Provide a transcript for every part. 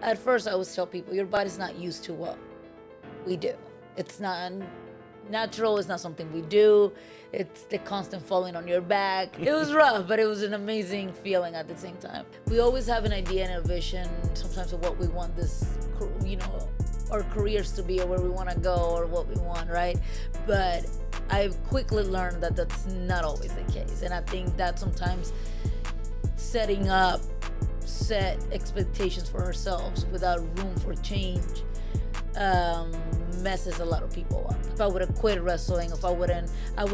at first I always tell people, your body's not used to what we do. It's not natural. It's not something we do. It's the constant falling on your back. It was rough, but it was an amazing feeling at the same time. We always have an idea and a vision sometimes of what we want this, our careers to be, or where we want to go, or what we want, right? But I've quickly learned that that's not always the case. And I think that sometimes set expectations for ourselves without room for change messes a lot of people up. If I would have quit wrestling, I would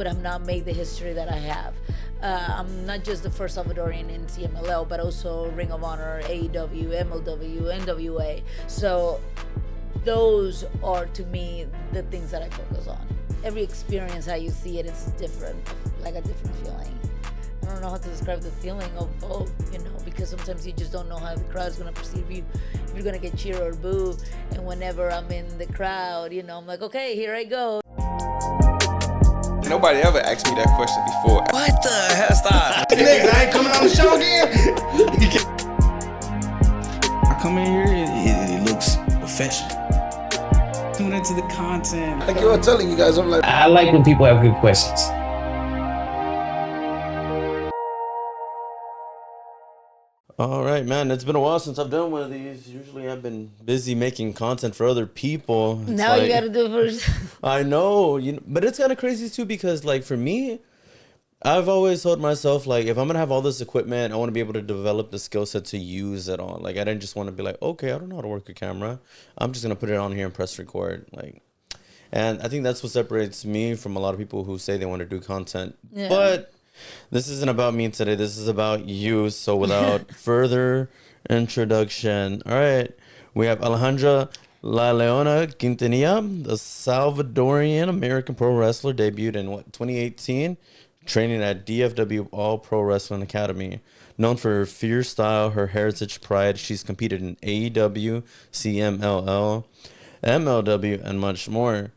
have not made the history that I have. I'm not just the first Salvadorian in CMLL, but also Ring of Honor, AEW, MLW, NWA. So those are, to me, the things that I focus on. Every experience, how you see it, is different, like a different feeling. I don't know how to describe the feeling of both, because sometimes you just don't know how the crowd's gonna perceive you, if you're gonna get cheer or boo. And whenever I'm in the crowd, I'm like, okay, here I go. Nobody ever asked me that question before. What the hell? Stop. Niggas, I ain't coming on the show again. I come in here, it looks professional. Tune into the content. Like you were telling you guys, I'm like, I like when people have good questions. All right, man. It's been a while since I've done one of these. Usually I've been busy making content for other people. Now you gotta do it first. I know, but it's kind of crazy too, because for me, I've always told myself, if I'm going to have all this equipment, I want to be able to develop the skill set to use it on. I didn't just want to be okay, I don't know how to work a camera. I'm just going to put it on here and press record. And I think that's what separates me from a lot of people who say they want to do content. Yeah. But this isn't about me today. This is about you. So without further introduction, all right, we have Alejandra Leona Quintanilla, the Salvadorian American pro wrestler, debuted in 2018, training at DFW All Pro Wrestling Academy. Known for her fierce style, her heritage pride, she's competed in AEW, CMLL, MLW, and much more.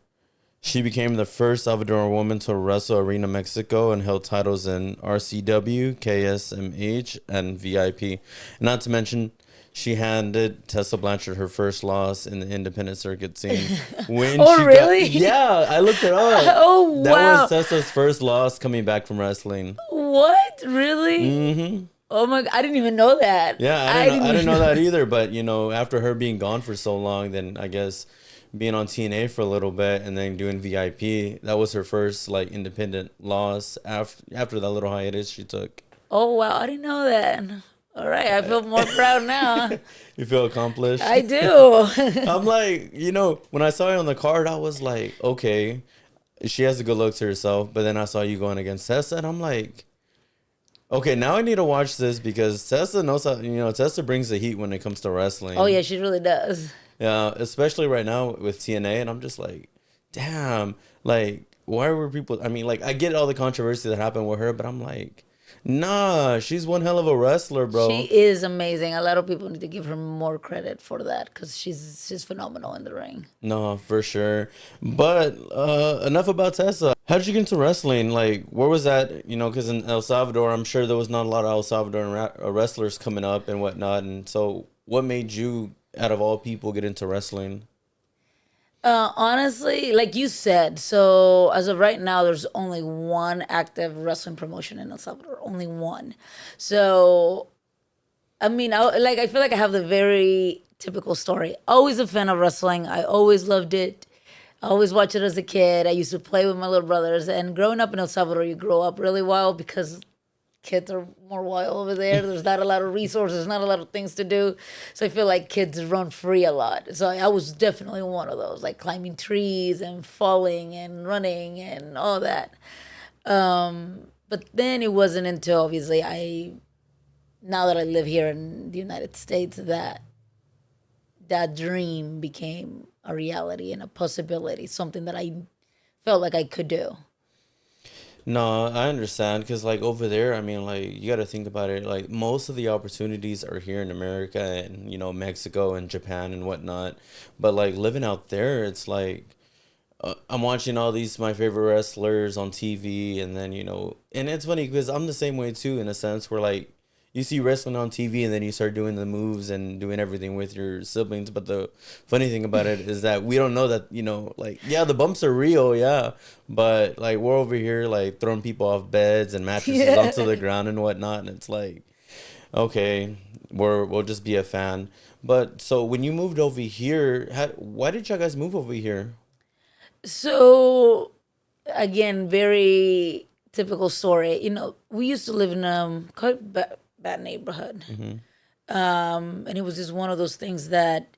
She became the first Salvadoran woman to wrestle Arena México and held titles in RCW, KSMH, and VIP. Not to mention, she handed Tessa Blanchard her first loss in the independent circuit scene. Really? Yeah, I looked it up. Oh, wow. That was Tessa's first loss coming back from wrestling. What? Really? Mm-hmm. Oh my God, I didn't even know that. Yeah, I didn't know that either. But, after her being gone for so long, then I guess being on TNA for a little bit and then doing VIP, that was her first independent loss after that little hiatus she took. Oh wow, I didn't know that. All right, I feel more proud now. You feel accomplished? I do. I'm when I saw her on the card, I was like, okay, she has a good look to herself. But then I saw you going against Tessa, and I'm like, okay, now I need to watch this, because Tessa knows how, Tessa brings the heat when it comes to wrestling. Oh yeah, she really does. Yeah, especially right now with TNA, and I'm just like, damn, why were people, I get all the controversy that happened with her, but I'm like, nah, she's one hell of a wrestler, bro. She is amazing. A lot of people need to give her more credit for that, because she's phenomenal in the ring. No, for sure. But enough about Tessa. How did you get into wrestling? Where was that? Because in El Salvador, I'm sure there was not a lot of El Salvadoran wrestlers coming up and whatnot. And so what made you, out of all people, get into wrestling? Honestly, like you said, so as of right now, there's only one active wrestling promotion in El Salvador. Only one. So, I feel like I have the very typical story. Always a fan of wrestling. I always loved it. I always watched it as a kid. I used to play with my little brothers. And growing up in El Salvador, you grow up really wild, because kids are more wild over there. There's not a lot of resources, not a lot of things to do. So I feel like kids run free a lot. So I was definitely one of those, climbing trees and falling and running and all that. But then it wasn't until, obviously, now that I live here in the United States, that dream became a reality and a possibility, something that I felt like I could do. No, I understand, because over there, you got to think about it. Most of the opportunities are here in America and, Mexico and Japan and whatnot. But living out there, it's I'm watching all these my favorite wrestlers on TV, and then, and it's funny because I'm the same way too, in a sense where you see wrestling on TV and then you start doing the moves and doing everything with your siblings. But the funny thing about it is that we don't know that, you know, like, yeah, the bumps are real, yeah, but like we're over here like throwing people off beds and mattresses onto the ground and whatnot, and it's like, okay, we'll just be a fan. But so when you moved over here, why did you guys move over here? So, again, very typical story. You know, we used to live in quite bad neighborhood. And it was just one of those things that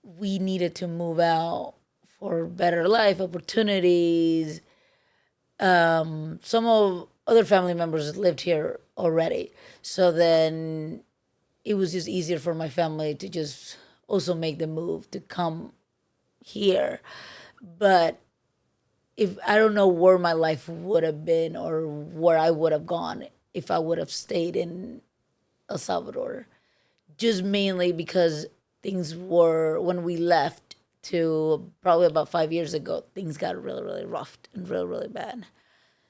we needed to move out for better life opportunities. Some of other family members lived here already. So then it was just easier for my family to just also make the move to come here. But if I don't know where my life would have been or where I would have gone if I would have stayed in El Salvador, just mainly because things were, when we left to probably about 5 years ago, things got really, really rough and really, really bad.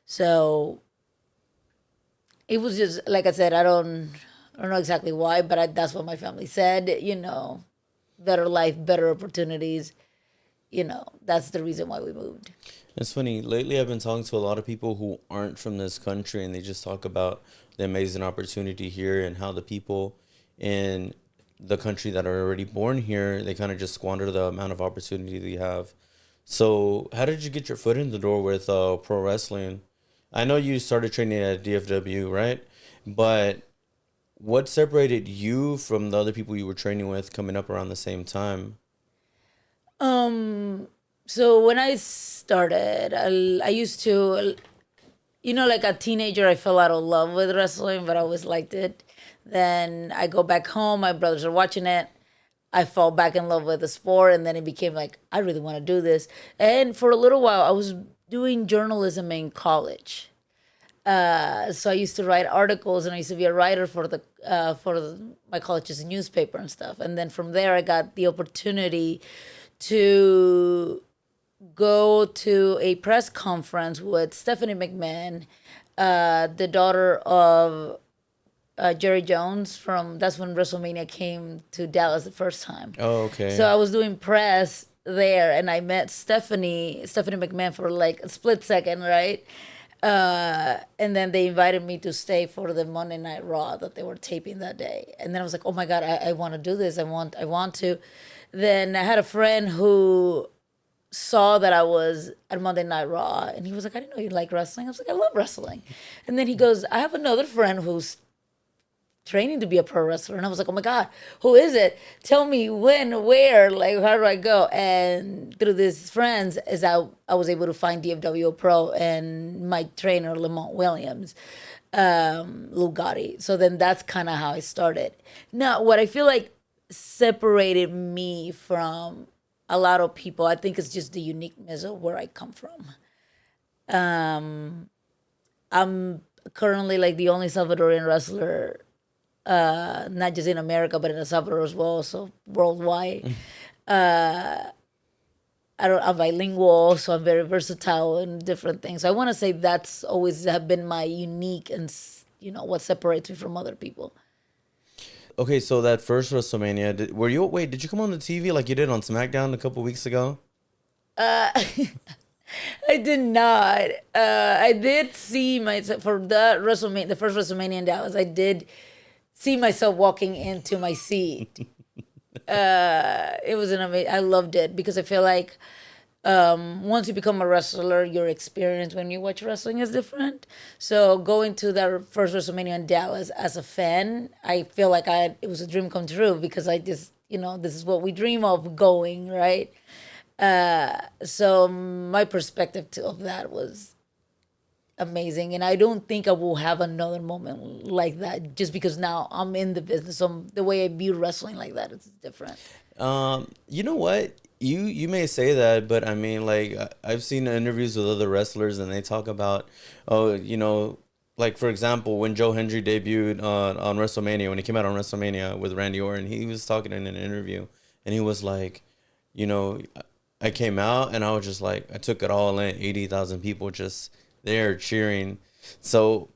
So it was just, like I said, I don't know exactly why, but that's what my family said, you know, better life, better opportunities. You know, that's the reason why we moved. It's funny. Lately, I've been talking to a lot of people who aren't from this country, and they just talk about the amazing opportunity here and how the people in the country that are already born here, they kind of just squander the amount of opportunity they have. So how did you get your foot in the door with pro wrestling? I know you started training at DFW, right? But what separated you from the other people you were training with coming up around the same time? So when I started, I used to, you know, like a teenager, I fell out of love with wrestling, but I always liked it. Then I go back home, my brothers are watching it. I fall back in love with the sport, and then it became like, I really want to do this. And for a little while, I was doing journalism in college. So I used to write articles, and I used to be a writer for my college's newspaper and stuff. And then from there, I got the opportunity to go to a press conference with Stephanie McMahon, the daughter of Jerry Jones that's when WrestleMania came to Dallas the first time. Oh, okay. So I was doing press there, and I met Stephanie McMahon for like a split second, right? And then they invited me to stay for the Monday Night Raw that they were taping that day. And then I was like, oh my God, I want to do this. I want to. Then I had a friend who saw that I was at Monday Night Raw, and he was like, I didn't know you like wrestling. I was like, I love wrestling. And then he goes, I have another friend who's training to be a pro wrestler. And I was like, oh my God, who is it? Tell me when, where, like, how do I go? And through these friends, I was able to find DFW Pro and my trainer, Lamont Williams, Lou Gotti. So then that's kind of how I started. Now, what I feel like separated me from a lot of people, I think it's just the uniqueness of where I come from. I'm currently like the only Salvadorian wrestler, not just in America, but in El Salvador as well, so worldwide. I'm bilingual, so I'm very versatile in different things. So I want to say that's always have been my unique and, you know, what separates me from other people. Okay, so that first WrestleMania, did you come on the TV like you did on SmackDown a couple weeks ago? I did not. I did see myself for that WrestleMania, the first WrestleMania in Dallas. I did see myself walking into my seat. It was an amazing. I loved it because I feel like once you become a wrestler, your experience when you watch wrestling is different. So going to that first WrestleMania in Dallas as a fan, I feel like it was a dream come true because I just, you know, this is what we dream of going, right? So my perspective of that was amazing. And I don't think I will have another moment like that just because now I'm in the business. So the way I view wrestling like that is different. You know what? You may say that, but I mean, like, I've seen interviews with other wrestlers and they talk about, oh, you know, like, for example, when Joe Hendry debuted on WrestleMania, when he came out on WrestleMania with Randy Orton, he was talking in an interview and he was like, you know, I came out and I was just like, I took it all in, 80,000 people just there cheering. So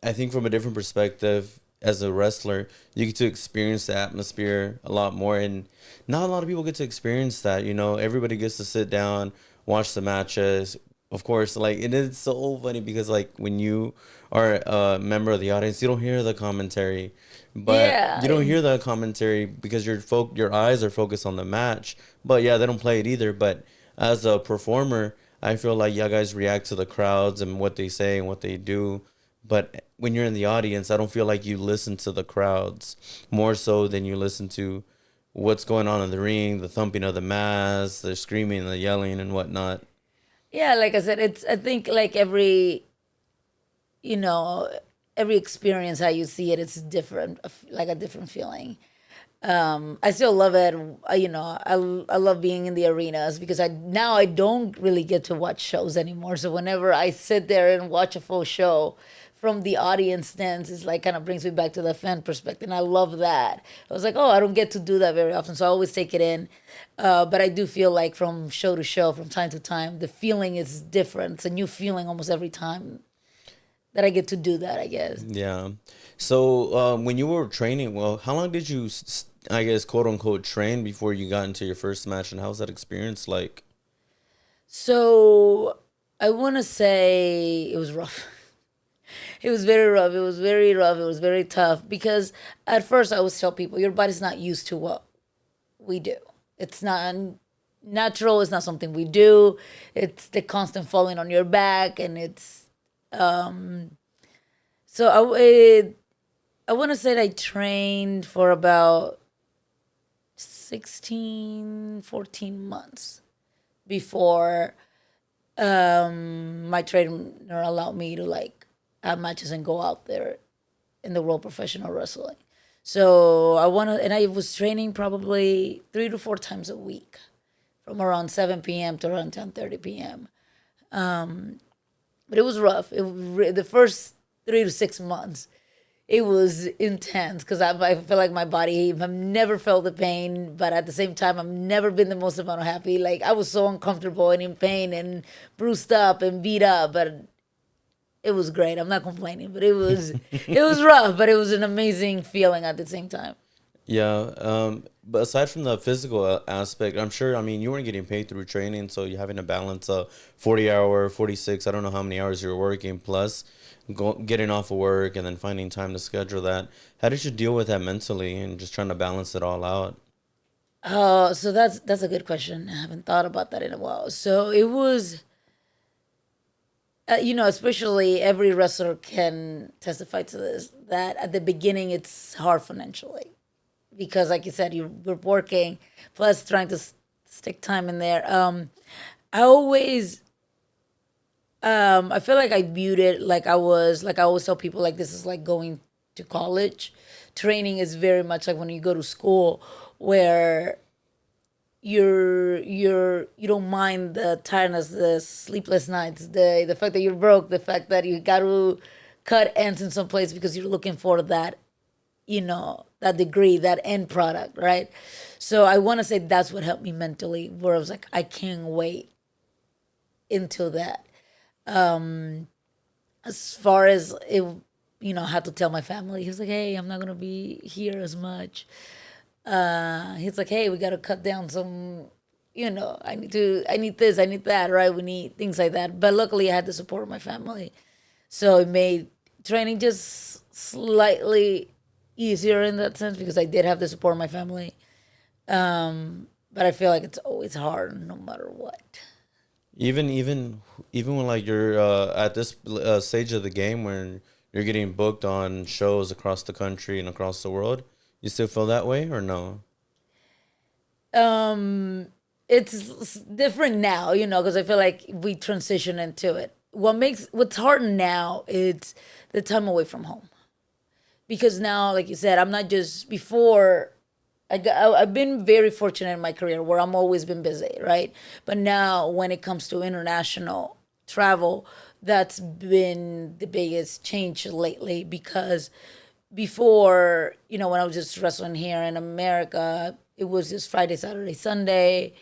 I think from a different perspective, as a wrestler, you get to experience the atmosphere a lot more, and not a lot of people get to experience that. You know, everybody gets to sit down, watch the matches. Of course, like it is so funny because like when you are a member of the audience, you don't hear the commentary, but you don't Yeah. hear the commentary because your eyes are focused on the match. But yeah, they don't play it either. But as a performer, I feel like you guys react to the crowds and what they say and what they do. But when you're in the audience, I don't feel like you listen to the crowds more so than you listen to what's going on in the ring, the thumping of the mass, the screaming, the yelling, and whatnot. Yeah, like I said, I think like you know, every experience, how you see it, it's different, like a different feeling. I still love it. I love being in the arenas because I don't really get to watch shows anymore. So whenever I sit there and watch a full show from the audience stands, it's like kind of brings me back to the fan perspective. And I love that. I was like, oh, I don't get to do that very often. So I always take it in. But I do feel like from show to show, from time to time, the feeling is different. It's a new feeling almost every time that I get to do that, I guess. Yeah. So when you were training, well, how long did you, I guess, quote unquote, train before you got into your first match, and how was that experience like? So I want to say it was rough. It was very rough. It was very rough. It was very tough because at first I always tell people your body's not used to what we do. It's not natural. It's not something we do. It's the constant falling on your back, and it's so I want to say that I trained for about 16, 14 months before my trainer allowed me to like have matches and go out there in the world professional wrestling. So and I was training probably 3 to 4 times a week, from around 7 p.m. to around 10:30 p.m. But it was rough. The first 3 to 6 months, it was intense because I feel like my body, I've never felt the pain, but at the same time, I've never been the most amount of happy. Like I was so uncomfortable and in pain and bruised up and beat up, but it was great. I'm not complaining, but it was rough, but it was an amazing feeling at the same time. Yeah. But aside from the physical aspect, I'm sure, I mean, you weren't getting paid through training, so you're having to balance a 40-hour, 46, I don't know how many hours you're working, plus getting off of work and then finding time to schedule that. How did you deal with that mentally and just trying to balance it all out? Oh, so that's a good question. I haven't thought about that in a while. So it was, especially every wrestler can testify to this, that at the beginning it's hard financially because, like you said, we're working plus trying to stick time in there. I always, I feel like I viewed it like I always tell people like this is like going to college. Training is very much like when you go to school, where you don't mind the tiredness, the sleepless nights, the fact that you're broke, the fact that you got to cut ends in some place because you're looking for that, that degree, that end product, right? So I want to say that's what helped me mentally, where I was like, I can't wait until that. As far as it, I had to tell my family. He was like, hey, I'm not gonna be here as much. He's like, hey, we gotta cut down some, I need this, I need that, right? We need things like that. But luckily I had the support of my family. So it made training just slightly easier in that sense because I did have the support of my family. But I feel like it's always hard no matter what. Even when like you're at this stage of the game when you're getting booked on shows across the country and across the world, you still feel that way or no? It's different now, because I feel like we transition into it. What's hard now is the time away from home, because now, like you said, I'm not just before. I've been very fortunate in my career where I'm always been busy, right? But now when it comes to international travel, that's been the biggest change lately because before, when I was just wrestling here in America, it was just Friday, Saturday, Sunday.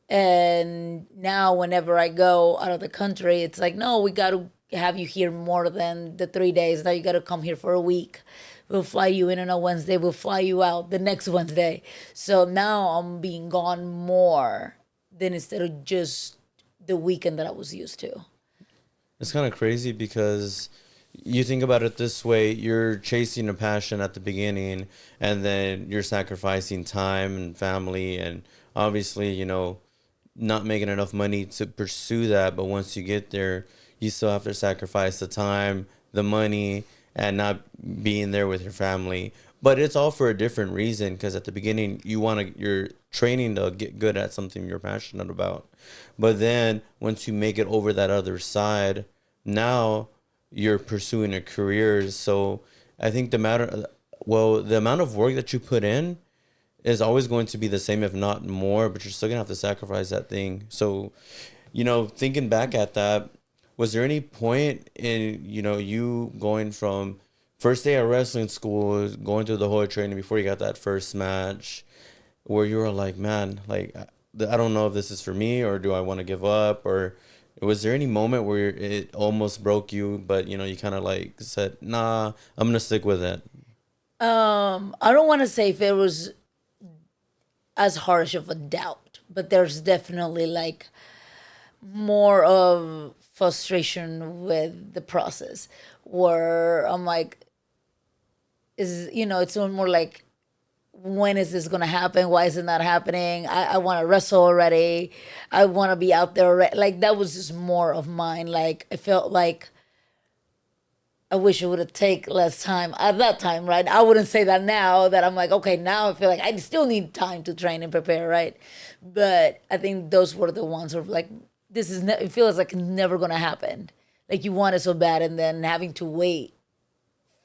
And now whenever I go out of the country, it's like, no, we got to have you here more than the 3 days. Now you got to come here for a week. We'll fly you in on a Wednesday. We'll fly you out the next Wednesday. So now I'm being gone more than instead of just the weekend that I was used to. It's kind of crazy because you think about it this way: you're chasing a passion at the beginning, and then you're sacrificing time and family, and obviously, you know, not making enough money to pursue that. But once you get there, you still have to sacrifice the time, the money, and not being there with your family. But it's all for a different reason, because at the beginning you're training to get good at something you're passionate about. But then once you make it over that other side, now you're pursuing a career. So I think the amount of work that you put in is always going to be the same, if not more, but you're still gonna have to sacrifice that thing. So, you know, thinking back at that, was there any point in, you know, you going from first day at wrestling school, going through the whole training before you got that first match, where you were like, man, like, I don't know if this is for me, or do I want to give up? Or was there any moment where it almost broke you, but, you know, you kind of like said, nah, I'm going to stick with it? I don't want to say if it was as harsh of a doubt, but there's definitely like more of frustration with the process, where I'm like, it's more like, when is this gonna happen? Why is it not happening? I want to wrestle already. I want to be out there already. Like, that was just more of mine. Like, I felt like I wish it would have taken less time at that time, right? I wouldn't say that now that I'm like, okay, now I feel like I still need time to train and prepare, right? But I think those were the ones of like, it feels like it's never gonna happen. Like, you want it so bad, and then having to wait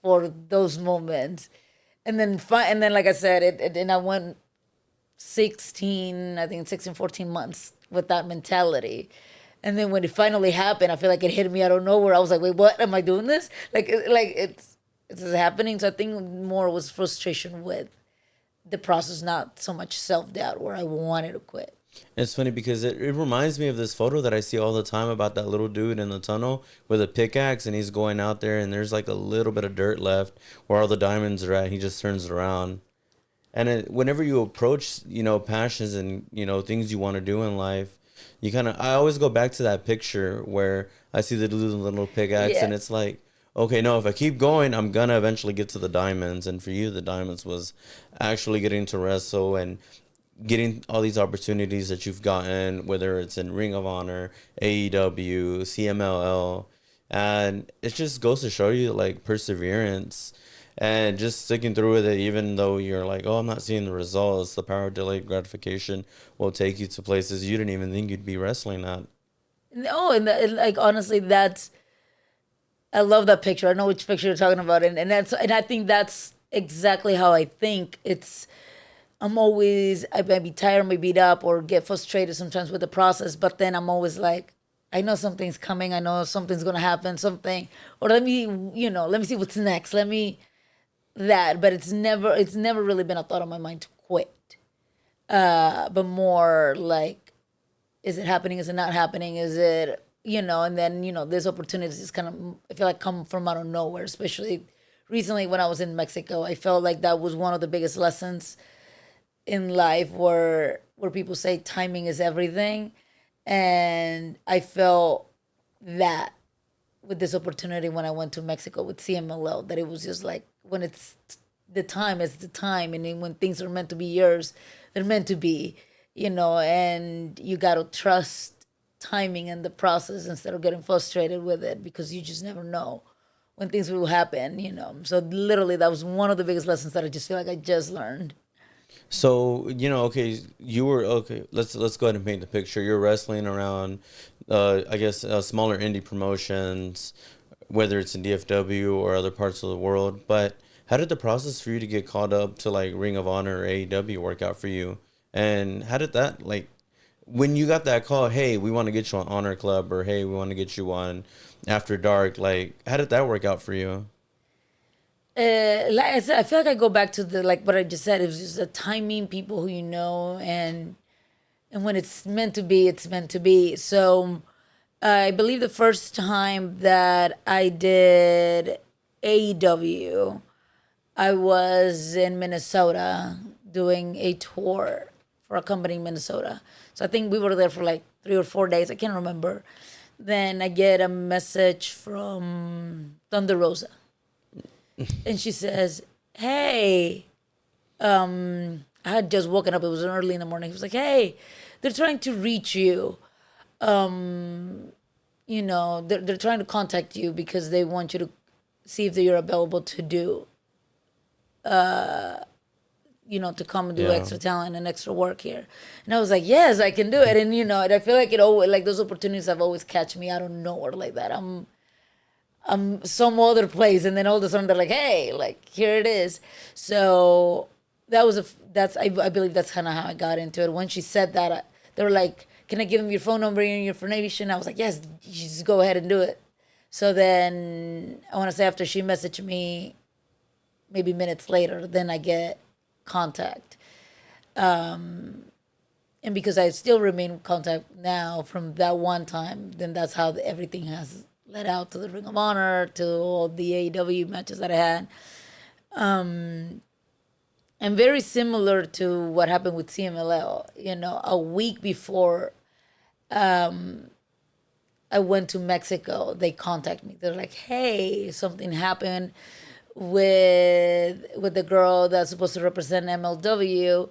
for those moments. And then, like I said, and I went 16, 14 months with that mentality. And then when it finally happened, I feel like it hit me out of nowhere. I was like, wait, what? Am I doing this? It's happening. So I think more was frustration with the process, not so much self-doubt where I wanted to quit. It's funny because it reminds me of this photo that I see all the time about that little dude in the tunnel with a pickaxe, and he's going out there, and there's like a little bit of dirt left where all the diamonds are at. He just turns it around. And whenever you approach, you know, passions and, you know, things you want to do in life, I always go back to that picture where I see the dude with the little pickaxe, and it's like, okay, no, if I keep going, I'm going to eventually get to the diamonds. And for you, the diamonds was actually getting to wrestle and getting all these opportunities that you've gotten, whether it's in Ring of Honor, AEW, CMLL, and it just goes to show you like perseverance and just sticking through with it, even though you're like, oh, I'm not seeing the results. The power of delayed gratification will take you to places you didn't even think you'd be wrestling at. No, and like, honestly, I love that picture. I know which picture you're talking about, and I think that's exactly how I think. I might be tired, I might beat up, or get frustrated sometimes with the process, but then I'm always like, I know something's coming, I know something's gonna happen, or let me see what's next, but it's never really been a thought on my mind to quit. But more like, is it happening, is it not happening, is it, and then, there's opportunities just kind of, I feel like, come from out of nowhere, especially recently when I was in Mexico. I felt like that was one of the biggest lessons in life, where people say timing is everything. And I felt that with this opportunity when I went to Mexico with CMLL, that it was just like, when it's the time, it's the time. And then when things are meant to be yours, they're meant to be, and you got to trust timing and the process instead of getting frustrated with it, because you just never know when things will happen. So literally, that was one of the biggest lessons that I just feel like I just learned. So, let's go ahead and paint the picture. You're wrestling around, smaller indie promotions, whether it's in DFW or other parts of the world. But how did the process for you to get called up to like Ring of Honor or AEW work out for you? And how did that, like, when you got that call, hey, we want to get you on Honor Club, or hey, we want to get you on After Dark, like, how did that work out for you? Like I said, I feel like I go back to what I just said. It was just the timing, people who and when it's meant to be, it's meant to be. So I believe the first time that I did AEW, I was in Minnesota doing a tour for a company in Minnesota. So I think we were there for like 3 or 4 days. I can't remember. Then I get a message from Thunder Rosa. And she says, hey, I had just woken up. It was early in the morning. He was like, hey, they're trying to reach you. You know, they're trying to contact you because they want you to see if you're available to do, you know, to come and do extra talent and extra work here. And I was like, yes, I can do it. And, you know, and I feel like it always, like those opportunities have always catch me out of nowhere like that. I'm some other place, and then all of a sudden they're like, hey, like, here it is. So that was I believe that's kind of how I got into it. When she said that, they were like, can I give them your phone number and your information? I was like, yes, you just go ahead and do it. So then I want to say after she messaged me, maybe minutes later, then I get contact. And because I still remain in contact now from that one time, then that's how everything has led out to the Ring of Honor, to all the AEW matches that I had. And very similar to what happened with CMLL, you know, a week before I went to Mexico, they contacted me. They're like, hey, something happened with the girl that's supposed to represent MLW.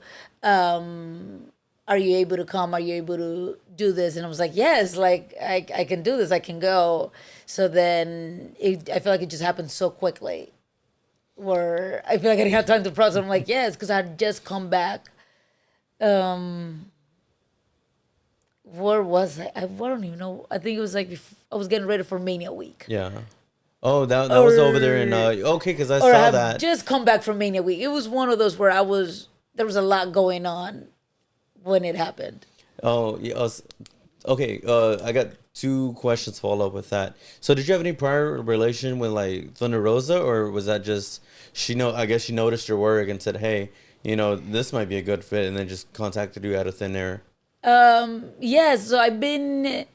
Are you able to come? Are you able to do this? And I was like, yes, like I can do this. I can go. So then I feel like it just happened so quickly, where I feel like I didn't have time to process. I'm like, yes, because I had just come back. Where was I? I don't even know. I think it was like I was getting ready for Mania week. Yeah. Oh, that was over there in okay, because I saw I that. Just come back from Mania week. It was one of those where there was a lot going on when it happened. Oh, yeah. Okay. I got 2 questions to follow up with that. So, did you have any prior relation with like Thunder Rosa, or was that just I guess she noticed your work and said, hey, you know, this might be a good fit, and then just contacted you out of thin air? Yes. So I've been.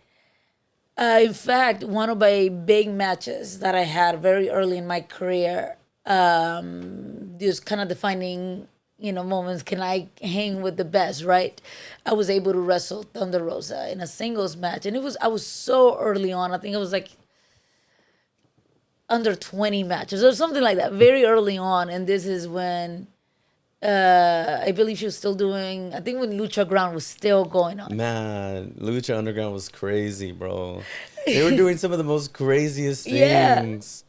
In fact, one of my big matches that I had very early in my career, just kind of defining, you know, moments. Can I hang with the best, right? I was able to wrestle Thunder Rosa in a singles match, and I was so early on. I think it was like under 20 matches or something like that, very early on. And this is when I believe she was still doing, I think when Lucha Ground was still going on. Man, Lucha Underground was crazy, bro. They were doing some of the most craziest Yeah. things.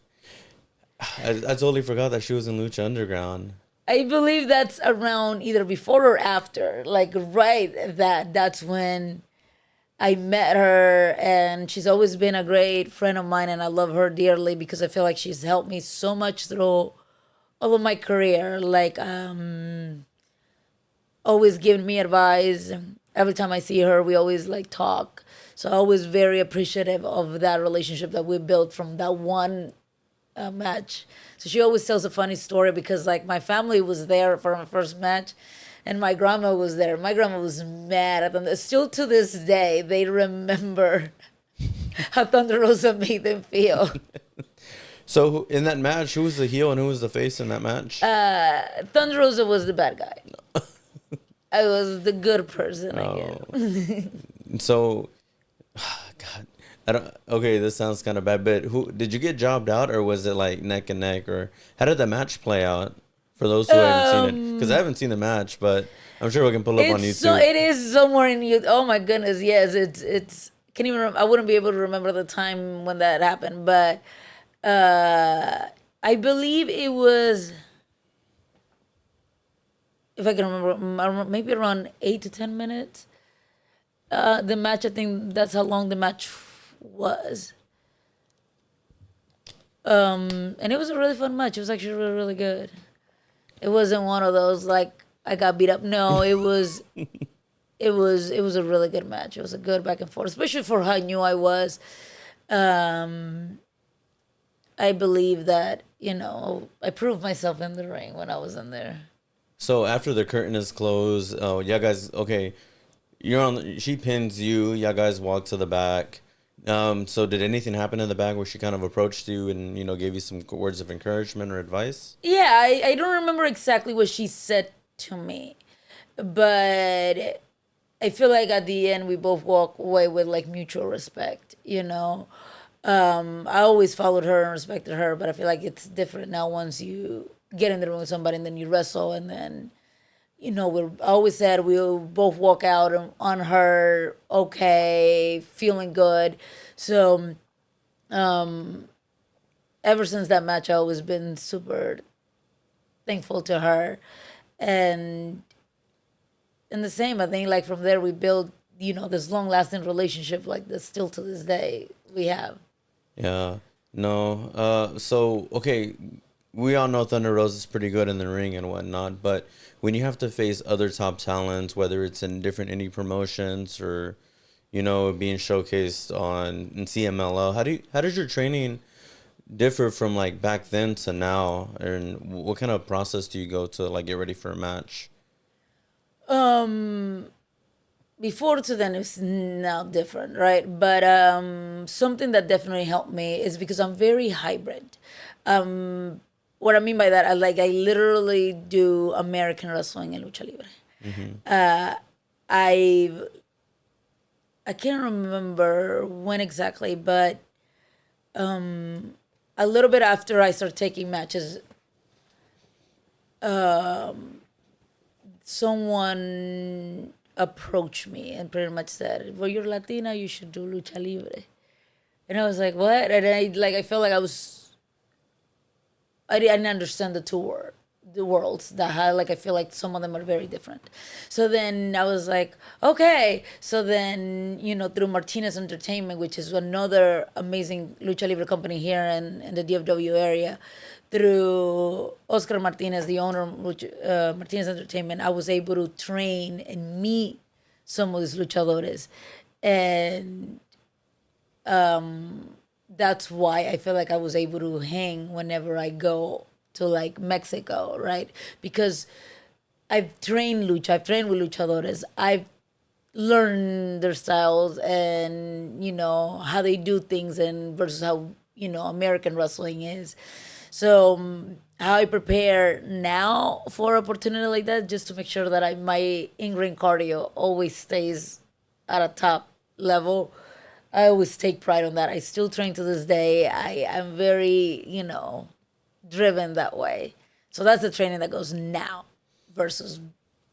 I totally forgot that she was in Lucha Underground. I believe that's around either before or after, like right that's when I met her, and she's always been a great friend of mine, and I love her dearly because I feel like she's helped me so much through all of my career, like always giving me advice. Every time I see her, we always like talk. So I was very appreciative of that relationship that we built from that one match. So she always tells a funny story because like my family was there for my first match, and my grandma was there. My grandma was mad at them. Still to this day, they remember how Thunder Rosa made them feel. So in that match, who was the heel and who was the face in that match? Thunder Rosa was the bad guy. I was the good person, I guess. So, God, okay, this sounds kind of bad, but who did you get jobbed out, or was it like neck and neck, or how did the match play out for those who haven't seen it? Because I haven't seen the match, but I'm sure we can pull up on YouTube. So it is somewhere in YouTube. Oh my goodness, yes, it's. Can't even. I wouldn't be able to remember the time when that happened, but I believe it was. If I can remember, maybe around 8 to 10 minutes. The match, I think that's how long the match was. And it was a really fun match. It was actually really, really good. It wasn't one of those like I got beat up. No, it was it was a really good match. It was a good back and forth, especially for how new I was. I believe that, you know, I proved myself in the ring when I was in there. So after the curtain is closed, y'all guys, okay, you're on. She pins you. Y'all guys walk to the back. So did anything happen in the back where she kind of approached you and, you know, gave you some words of encouragement or advice? Yeah, I don't remember exactly what she said to me, but I feel like at the end we both walk away with like mutual respect, you know. I always followed her and respected her, but I feel like it's different now once you get in the room with somebody and then you wrestle and then, you know, I always said we'll both walk out on her okay, feeling good. So ever since that match, I always been super thankful to her, and the same, I think like from there we build, you know, this long lasting relationship like this still to this day we have. Yeah. No. So okay, we all know Thunder Rose is pretty good in the ring and whatnot, but when you have to face other top talents, whether it's in different indie promotions or, you know, being showcased on in CMLL, how does your training differ from like back then to now, and what kind of process do you go to like get ready for a match? Before to then it's now different, right? But something that definitely helped me is because I'm very hybrid. What I mean by that, I literally do American wrestling and lucha libre. I I can't remember when exactly, but a little bit after I started taking matches, someone approached me and pretty much said, "Well, you're Latina, you should do lucha libre." And I was like, "What?" And I felt like I didn't understand the worlds that had, like, I feel like some of them are very different. So then I was like, okay. So then, you know, through Martinez Entertainment, which is another amazing lucha libre company here in the DFW area, through Oscar Martinez, the owner of Martinez Entertainment, I was able to train and meet some of these luchadores. And that's why I feel like I was able to hang whenever I go to like Mexico, right? Because I've trained I've trained with luchadores, I've learned their styles and, you know, how they do things and versus how, you know, American wrestling is. So how I prepare now for opportunity like that, just to make sure that my in-ring cardio always stays at a top level. I always take pride on that. I still train to this day. I'm very, you know, driven that way. So that's the training that goes now versus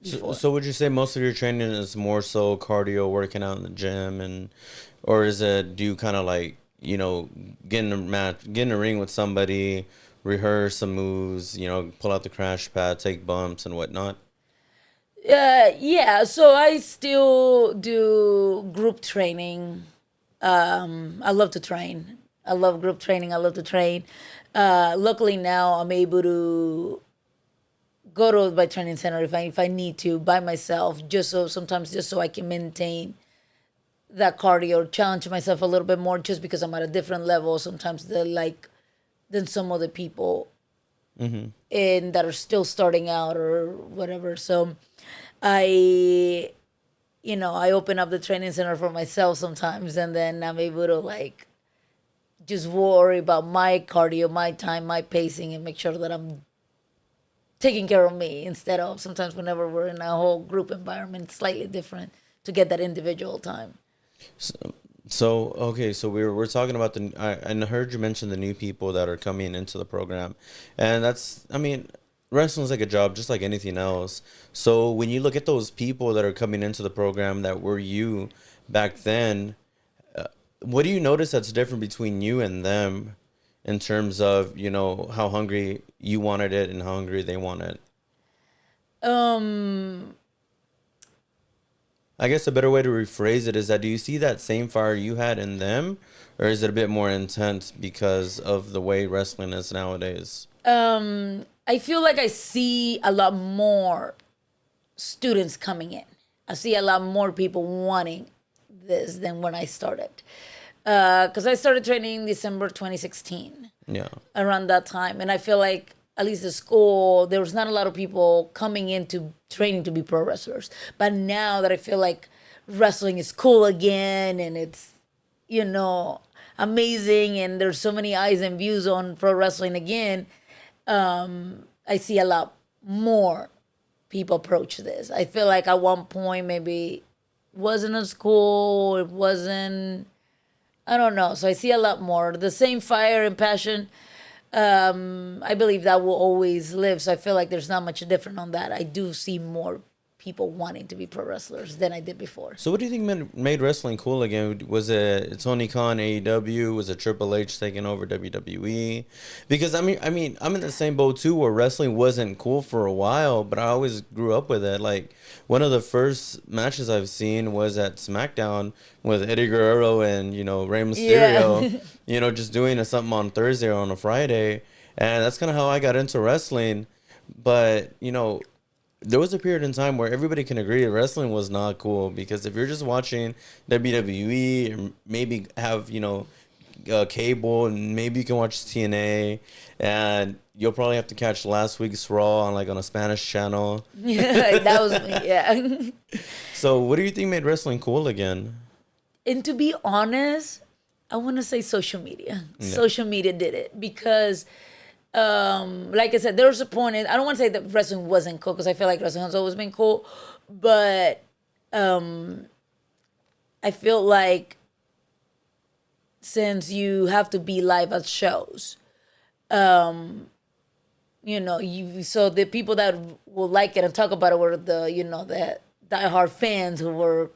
before. So would you say most of your training is more so cardio, working out in the gym, and or is it, do you kind of like, you know, get in a ring with somebody, rehearse some moves, you know, pull out the crash pad, take bumps and whatnot? Yeah, so I still do group training. I love to train. I love group training. I love to train. Luckily now I'm able to go to my training center if I need to by myself, just so I can maintain that cardio, challenge myself a little bit more, just because I'm at a different level sometimes than some other people in that are still starting out or whatever. So I I open up the training center for myself sometimes, and then I'm able to like just worry about my cardio, my time, my pacing, and make sure that I'm taking care of me, instead of sometimes whenever we're in a whole group environment, it's slightly different to get that individual time. So okay, so we're talking about I heard you mention the new people that are coming into the program, and that's, I mean, wrestling's like a job, just like anything else. So when you look at those people that are coming into the program that were you back then, what do you notice that's different between you and them in terms of, you know, how hungry you wanted it and how hungry they want it? I guess a better way to rephrase it is that, do you see that same fire you had in them, or is it a bit more intense because of the way wrestling is nowadays? I feel like I see a lot more students coming in. I see a lot more people wanting this than when I started. Because I started training in December 2016. Yeah. Around that time. And I feel like, at least the school, there was not a lot of people coming into training to be pro wrestlers. But now that I feel like wrestling is cool again and it's amazing, and there's so many eyes and views on pro wrestling again, I see a lot more people approach this. I feel like at one point maybe wasn't as cool. It wasn't. I don't know. So I see a lot more. The same fire and passion. I believe that will always live. So I feel like there's not much different on that. I do see more people wanting to be pro wrestlers than I did before. So what do you think made wrestling cool again? Was it Tony Khan, AEW? Was it Triple H taking over WWE? Because I mean, I'm in the same boat too, where wrestling wasn't cool for a while, but I always grew up with it. Like one of the first matches I've seen was at SmackDown with Eddie Guerrero and Rey Mysterio. Yeah. Just doing something on Thursday or on a Friday, and that's kind of how I got into wrestling. But there was a period in time where everybody can agree that wrestling was not cool, because if you're just watching WWE, or maybe have cable, and maybe you can watch TNA, and you'll probably have to catch last week's Raw on a Spanish channel. Yeah, that was me. Yeah. So what do you think made wrestling cool again? And to be honest, I want to say social media. Yeah. Social media did it because. Like I said, there was a point. I don't want to say that wrestling wasn't cool, because I feel like wrestling has always been cool, but I feel like since you have to be live at shows, so the people that will like it and talk about it were the diehard fans who were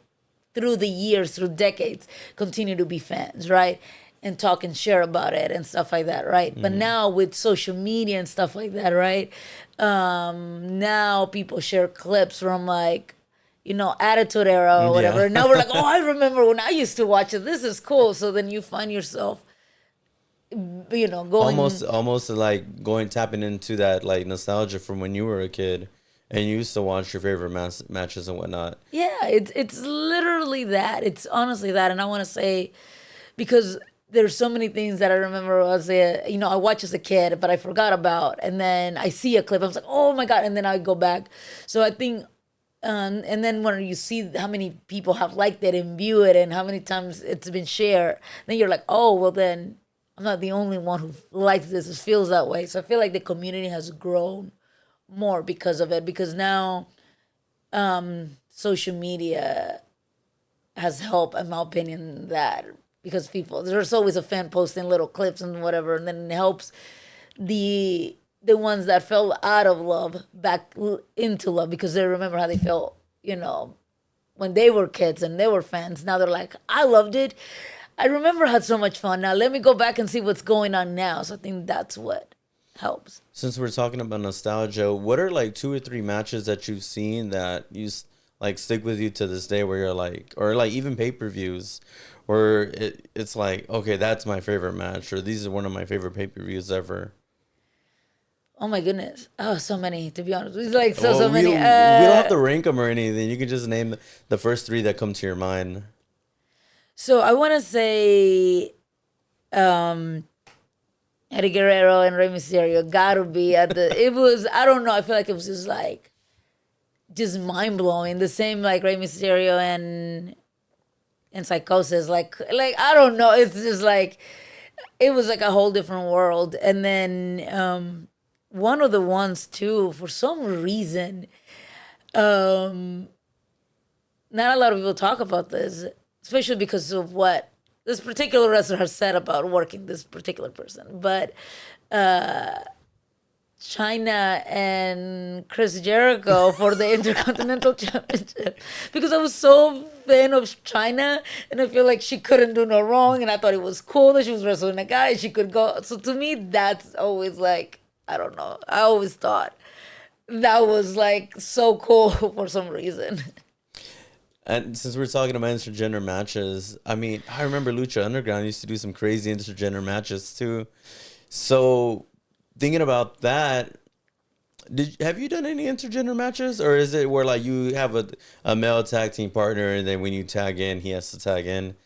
through the years, through decades, continue to be fans, right? And talk and share about it and stuff like that, right? But now with social media and stuff like that, right? Now people share clips from Attitude Era or whatever. Yeah. Now we're like, oh, I remember when I used to watch it. This is cool. So then you find yourself, going almost like tapping into that nostalgia from when you were a kid and you used to watch your favorite matches and whatnot. Yeah, it's literally that. It's honestly that, and I want to say because. There's so many things that I remember I watched as a kid, but I forgot about. And then I see a clip, I was like, oh my God. And then I go back. So I think, and then when you see how many people have liked it and view it and how many times it's been shared, then you're like, oh, well then I'm not the only one who likes this, it feels that way. So I feel like the community has grown more because of it. Because now social media has helped, in my opinion, that. Because there's always a fan posting little clips and whatever, and then it helps the ones that fell out of love back into love, because they remember how they felt, when they were kids and they were fans. Now they're like, I loved it. I remember I had so much fun. Now let me go back and see what's going on now. So I think that's what helps. Since we're talking about nostalgia, what are 2 or 3 matches that you've seen that you stick with you to this day, where you're or even pay-per-views, where it's okay, that's my favorite match, or these are one of my favorite pay-per-views ever? Oh my goodness. Oh, so many, to be honest. It's so many. We don't have to rank them or anything. You can just name the first 3 that come to your mind. So I want to say Eddie Guerrero and Rey Mysterio gotta be it was, I don't know, I feel like it was just mind-blowing. The same Rey Mysterio and Psychosis, I don't know, it's just it was a whole different world. And then one of the ones too, for some reason, not a lot of people talk about this, especially because of what this particular wrestler has said about working this particular person, but China and Chris Jericho for the Intercontinental Championship, because I was so fan of China, and I feel like she couldn't do no wrong, and I thought it was cool that she was wrestling a guy, she could go. So to me, that's always I don't know, I always thought that was so cool for some reason. And since we're talking about intergender matches, I remember Lucha Underground used to do some crazy intergender matches too. So thinking about that, have you done any intergender matches, or is it where you have a male tag team partner, and then when you tag in, he has to tag in?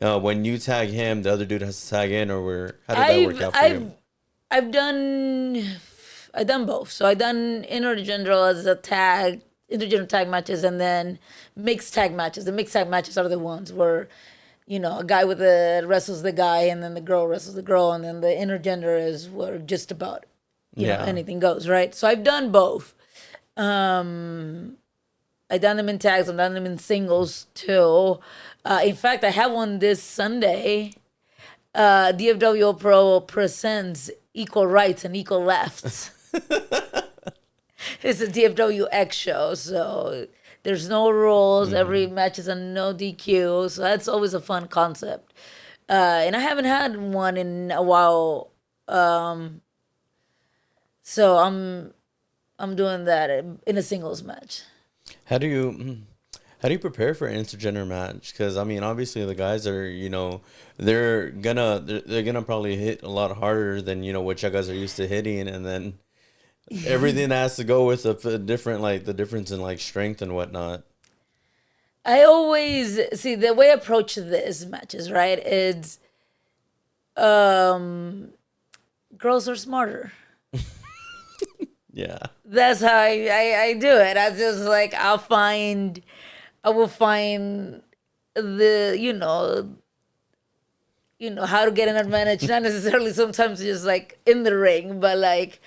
When you tag him, the other dude has to tag in, or how did that work out for you? I've done both. So I've done intergender as intergender tag matches, and then mixed tag matches. The mixed tag matches are the ones where a guy with the wrestles the guy, and then the girl wrestles the girl, and then the intergender is where just about anything goes, right? So I've done both. I've done them in tags. I've done them in singles too. In fact, I have one this Sunday. DFW Pro presents Equal Rights and Equal Lefts. It's a DFW X show, so there's no rules. Every match is a no DQ, so that's always a fun concept. And I haven't had one in a while, so I'm doing that in a singles match. How do you prepare for an intergender match? Because I mean, obviously the guys are, they're gonna probably hit a lot harder than what you guys are used to hitting, and then everything has to go with a different, like the difference in like strength and whatnot. I always see the way I approach this matches, right? It's girls are smarter. Yeah. That's how I do it. I just like I will find the how to get an advantage. Not necessarily sometimes just like in the ring, but like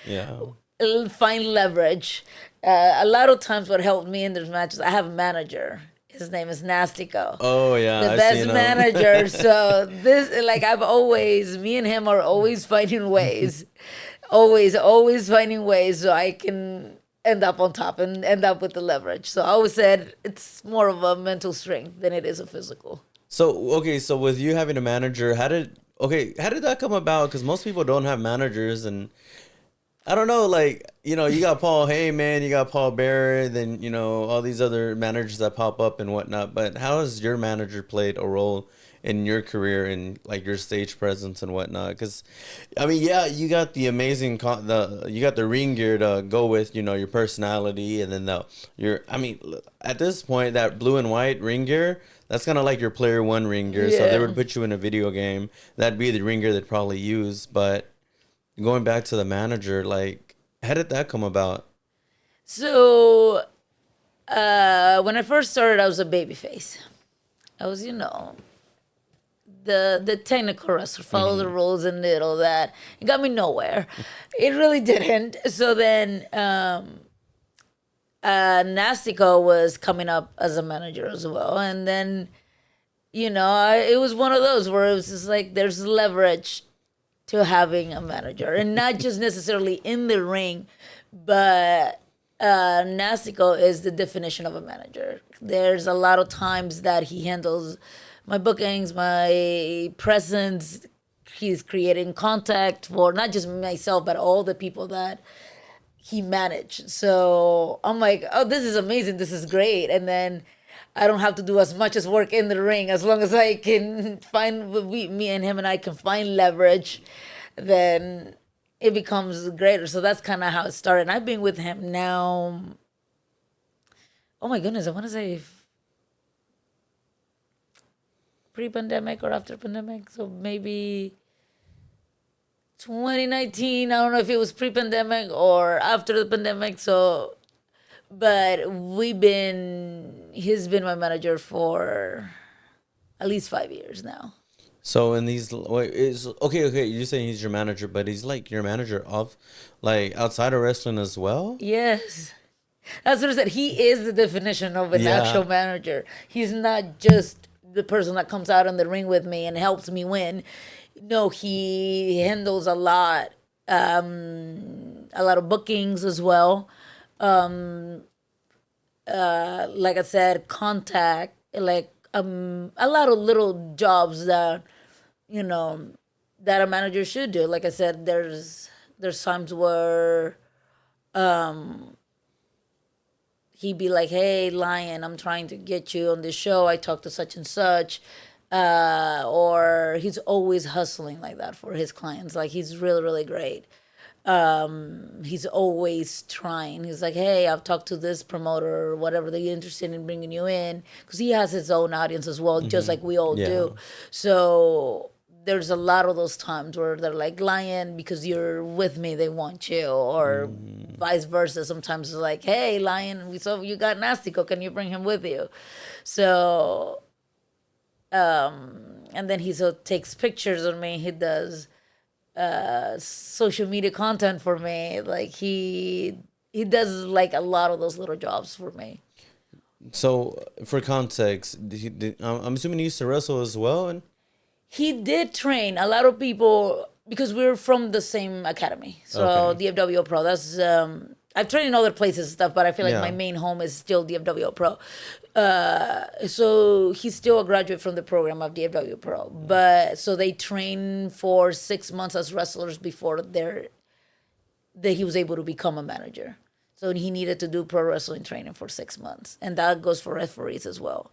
find leverage. A lot of times what helped me in those matches, I have a manager. His name is Nastico. Oh yeah, the best manager. So this, like, me and him are always finding ways, always finding ways so I can end up on top and end up with the leverage. So I always said it's more of a mental strength than it is a physical. So with you having a manager, how did that come about? Because most people don't have managers, and I don't know, like, you got Paul Heyman, you got Paul Barrett, then, all these other managers that pop up and whatnot. But how has your manager played a role in your career and like your stage presence and whatnot? Because, I mean, yeah, you got the amazing, you got the ring gear to go with, your personality. And then at this point, that blue and white ring gear, that's kind of like your player one ring gear. Yeah. So they would put you in a video game. That'd be the ring gear they'd probably use. But going back to the manager, like, how did that come about? So, when I first started, I was a babyface. I was, the technical wrestler, follow the rules and did all that. It got me nowhere. It really didn't. So then, Nastico was coming up as a manager as well. And then, it was one of those where it was just like, there's leverage to having a manager, and not just necessarily in the ring, but Nastico is the definition of a manager. There's a lot of times that he handles my bookings, my presence. He's creating contact for not just myself, but all the people that he managed. So I'm like, oh, this is amazing. This is great. And then I don't have to do as much as work in the ring. As long as I can me and him and I can find leverage, then it becomes greater. So that's kind of how it started. And I've been with him now, oh my goodness, I want to say pre-pandemic or after pandemic. So maybe 2019. I don't know if it was pre-pandemic or after the pandemic. So, but he's been my manager for at least 5 years now. So in these, okay, you're saying he's your manager, but he's like your manager of, like, outside of wrestling as well? Yes. That's what I said. He is the definition of an actual manager. He's not just the person that comes out in the ring with me and helps me win. No, he handles a lot of bookings as well. Like I said, contact, like a lot of little jobs that, that a manager should do. Like I said, there's times where he'd be like, hey, Lion, I'm trying to get you on this show. I talked to such and such. Or he's always hustling like that for his clients. Like, he's really, really great. He's always trying. He's like, hey, I've talked to this promoter or whatever. They're interested in bringing you in. Because he has his own audience as well, just like we all do. So there's a lot of those times where they're like, Lion, because you're with me, they want you. Or vice versa. Sometimes it's like, hey, Lion, we saw you got Nastico. Can you bring him with you? So And then he so takes pictures of me. He does social media content for me. Like he does like a lot of those little jobs for me. So, for context, I'm assuming he used to wrestle as well, and He did train a lot of people because we're from the same academy. So Okay. DFW Pro. That's I've trained in other places and stuff, but I feel like Yeah. my main home is still DFW Pro. So he's still a graduate from the program of DFW Pro. But so they train for 6 months as wrestlers before that he was able to become a manager. So he needed to do pro wrestling training for 6 months, and that goes for referees as well.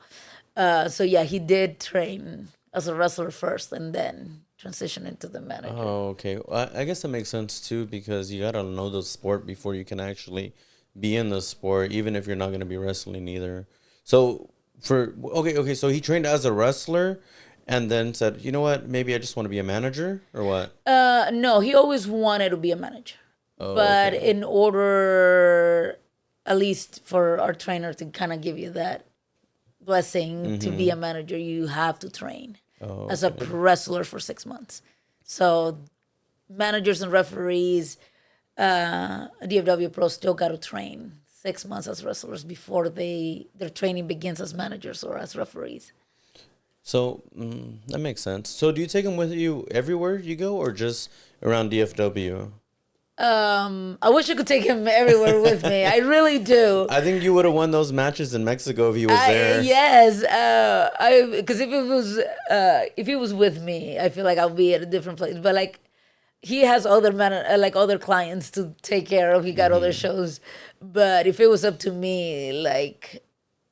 So yeah, he did train as a wrestler first, and then transition into the manager. Oh, okay. Well, I guess that makes sense too because you gotta know the sport before you can actually be in the sport, even if you're not gonna be wrestling either. So so he trained as a wrestler, and then said, you know what, maybe I just want to be a manager, or what? No, he always wanted to be a manager, Oh, but okay. in order, at least for our trainer to kind of give you that blessing to be a manager, you have to train as a wrestler for 6 months. So managers and referees, DFW Pro still got to train 6 months as wrestlers before their training begins as managers or as referees. So that makes sense. So do you take him with you everywhere you go, or just around DFW? I wish I could take him everywhere with me. I really do. I think you would have won those matches in Mexico if he was there. Yes, because if he was with me, I feel like I'll be at a different place. But like, he has other other clients to take care of. He got other shows. But if it was up to me, like,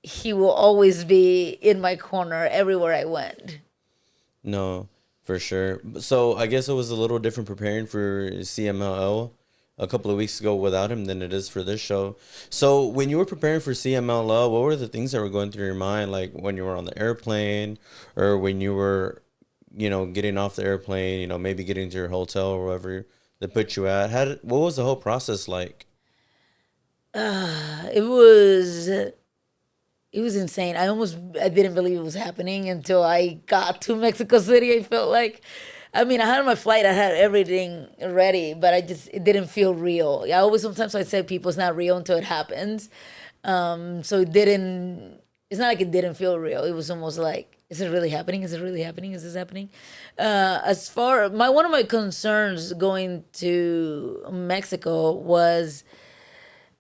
he will always be in my corner everywhere I went. No, for sure. So I guess it was a little different preparing for CMLL a couple of weeks ago without him than it is for this show. So when you were preparing for CMLL, what were the things that were going through your mind, like when you were on the airplane, or when you were, getting off the airplane, maybe getting to your hotel or wherever they put you at? What was the whole process like? It was insane. I didn't believe it was happening until I got to Mexico City. I felt like, I had my flight, I had everything ready, but it didn't feel real. Sometimes I say people, it's not real until it happens. So it's not like it didn't feel real. It was almost like, is it really happening? Is it really happening? Is this happening? One of my concerns going to Mexico was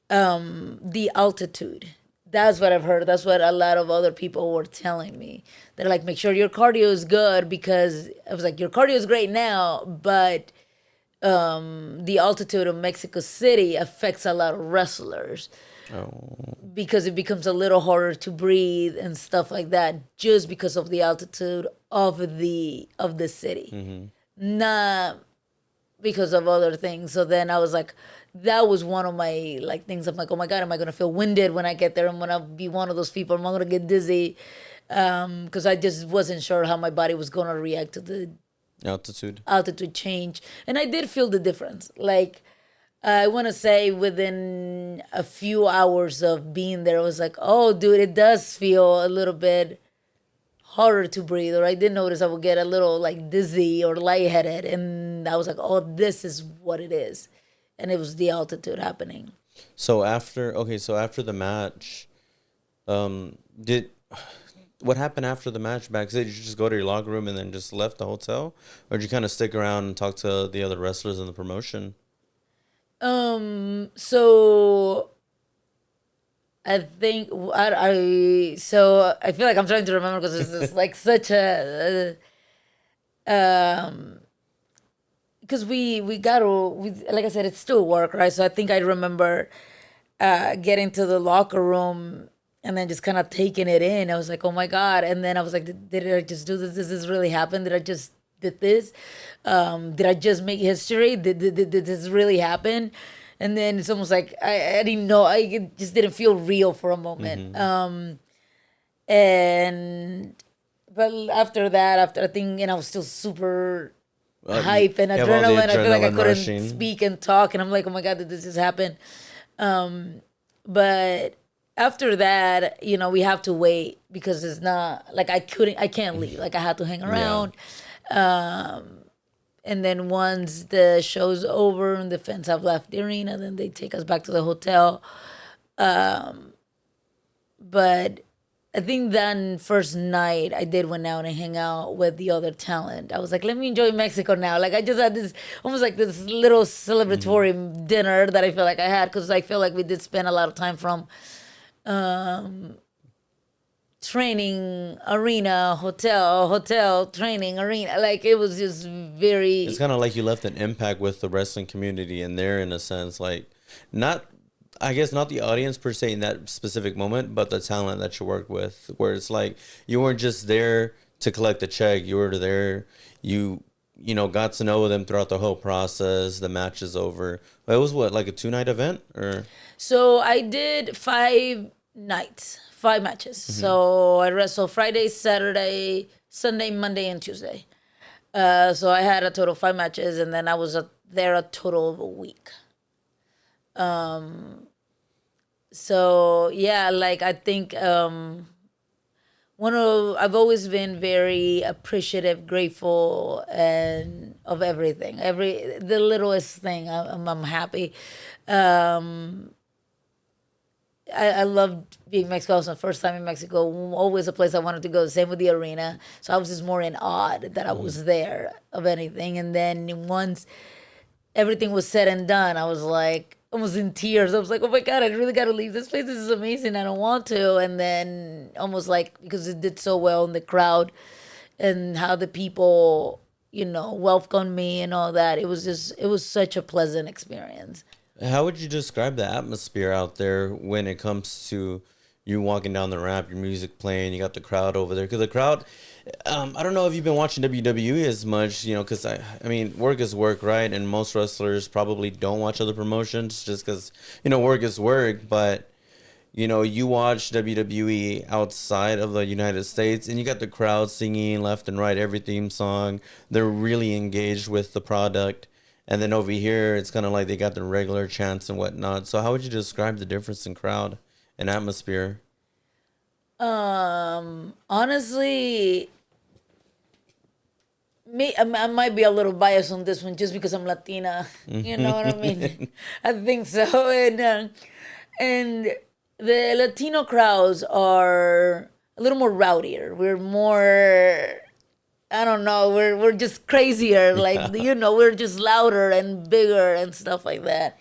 the altitude. That's what I've heard. That's what a lot of other people were telling me. They're like, make sure your cardio is good, because I was like, your cardio is great now, but the altitude of Mexico City affects a lot of wrestlers because it becomes a little harder to breathe and stuff like that, just because of the altitude of the city, not because of other things. So then I was like, that was one of my things. I'm like, oh my God, am I gonna feel winded when I get there? I'm gonna be one of those people. Am I gonna get dizzy? Because I just wasn't sure how my body was gonna react to the altitude change, and I did feel the difference. Like, I want to say within a few hours of being there, I was like, oh, dude, it does feel a little bit harder to breathe. Or I did notice I would get a little dizzy or lightheaded, and I was like, oh, this is what it is. And it was the altitude happening. So after the match, what happened after the match backstage? Did you just go to your locker room and then just left the hotel, or did you kind of stick around and talk to the other wrestlers in the promotion? So I think I feel like I'm trying to remember, because it's just such a because we got to, like I said, it's still work, right? So I think I remember getting to the locker room and then just kind of taking it in. I was like, oh my God. And then I was like, did I just do this? Does this really happen? Did I just did this? Did I just make history? Did this really happen? And then it's almost like I didn't know. It just didn't feel real for a moment. But after that, I think, I was still super hype and you have all the adrenaline. I feel like I adrenaline couldn't rushing. speak and talk, and I'm like, oh my God, did this just happen? But after that, we have to wait because it's not like I can't leave. Like I had to hang around. And then once the show's over and the fans have left the arena, then they take us back to the hotel. But I think that first night I did went out and hang out with the other talent. I was like, let me enjoy Mexico now. Like I just had this almost like this little celebratory dinner that I feel like I had because I feel like we did spend a lot of time from training, arena, hotel, training, arena. Like it was just very. It's kind of like you left an impact with the wrestling community in there, in a sense, like not. I guess not the audience per se in that specific moment, but the talent that you work with, where it's like you weren't just there to collect a check. You were there, you got to know them throughout the whole process. The match is over. It was what, like a 2-night event, or? So I did 5 nights, 5 matches. So I wrestled Friday, Saturday, Sunday, Monday, and Tuesday. So I had a total of 5 matches, and then I was there a total of a week. So yeah, like I think I've always been very appreciative, grateful, and of everything. The littlest thing, I'm happy. I loved being Mexico. It was my first time in Mexico. Always a place I wanted to go. Same with the arena. So I was just more in awe that I was there of anything. And then once everything was said and done, I was like almost in tears. I was like, oh my God, I really got to leave this place. This is amazing. I don't want to. And then almost like, because it did so well in the crowd and how the people, welcomed me and all that. It was such a pleasant experience. How would you describe the atmosphere out there when it comes to you walking down the ramp, your music playing, you got the crowd over there? Because the crowd, I don't know if you've been watching WWE as much, because I mean, work is work, right? And most wrestlers probably don't watch other promotions just because, work is work. But, you watch WWE outside of the United States and you got the crowd singing left and right every theme song. They're really engaged with the product. And then over here, it's kind of like they got the regular chants and whatnot. So how would you describe the difference in crowd and atmosphere? Honestly, I might be a little biased on this one just because I'm Latina. You know what I mean? I think so. And the Latino crowds are a little more rowdier. We're more, I don't know, we're just crazier. Like, we're just louder and bigger and stuff like that.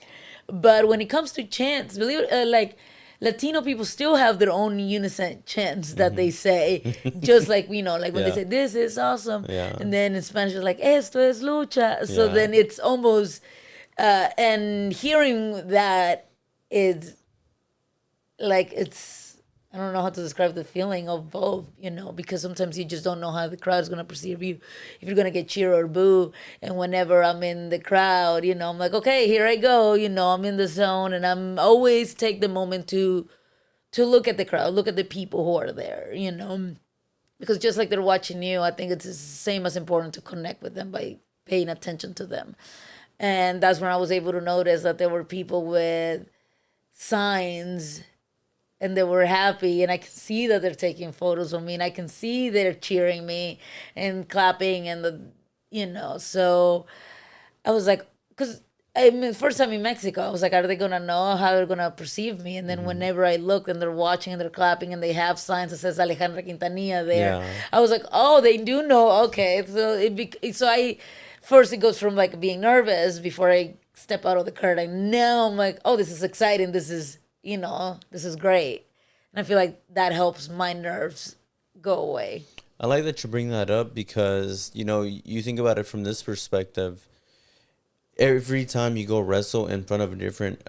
But when it comes to chants, like Latino people still have their own unison chants that they say, just like like when they say "this is awesome," and then in Spanish it's like "esto es lucha." So then it's almost, and hearing that is like I don't know how to describe the feeling of both, because sometimes you just don't know how the crowd is going to perceive you, if you're going to get cheer or boo. And whenever I'm in the crowd, I'm like, okay, here I go. I'm in the zone, and I'm always take the moment to look at the crowd, look at the people who are there, because just like they're watching you, I think it's the same as important to connect with them by paying attention to them. And that's when I was able to notice that there were people with signs and they were happy, and I can see that they're taking photos of me, and I can see they're cheering me and clapping, and so I was like, because first time in Mexico, I was like, are they gonna know how they're gonna perceive me? And then whenever I look and they're watching and they're clapping and they have signs that says Alejandra Quintanilla there, I was like, oh, they do know. Okay, so I first it goes from like being nervous before I step out of the curtain. Now I'm like, oh, this is exciting. This is this is great. And I feel like that helps my nerves go away. I like that you bring that up because, you think about it from this perspective. Every time you go wrestle in front of a different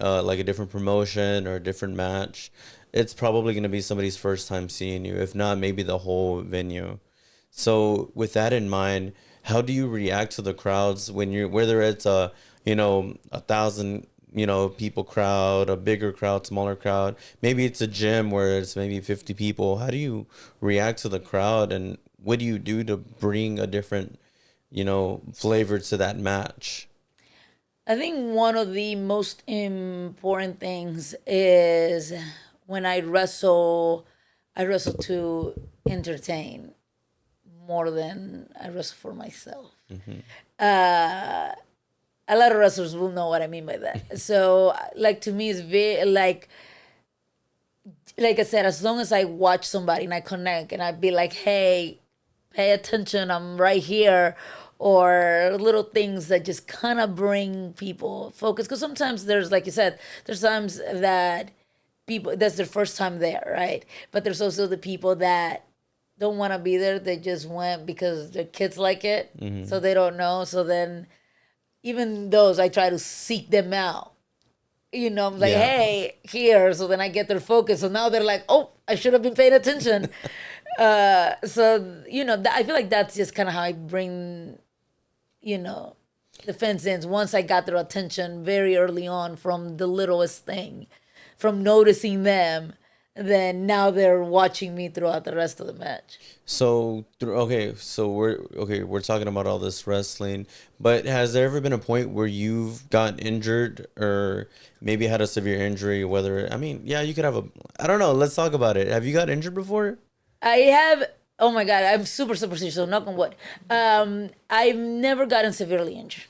promotion or a different match, it's probably going to be somebody's first time seeing you, if not maybe the whole venue. So with that in mind, how do you react to the crowds when whether it's a 1,000 people crowd, a bigger crowd, smaller crowd, maybe it's a gym where it's maybe 50 people. How do you react to the crowd, and what do you do to bring a different flavor to that match? I think one of the most important things is when I wrestle to entertain more than I wrestle for myself. A lot of wrestlers will know what I mean by that. So, like, to me, it's very, like I said, as long as I watch somebody and I connect and I be like, hey, pay attention, I'm right here, or little things that just kind of bring people focus. Because sometimes there's, like you said, there's times that people, that's their first time there, right? But there's also the people that don't want to be there. They just went because their kids like it, so they don't know. So then even those, I try to seek them out. You know, I'm like, hey, here. So then I get their focus. So now they're like, oh, I should have been paying attention. So, you know, I feel like that's just kind of how I bring, you know, the fans in. Once I got their attention very early on from the littlest thing, from noticing them, then now they're watching me throughout the rest of the match. So we're talking about all this wrestling, but has there ever been a point where you've gotten injured or maybe had a severe injury? Whether, I mean, yeah, you could have I don't know. Let's talk about it. Have you got injured before? I have. Oh my God, I'm super superstitious. So knock on wood. I've never gotten severely injured.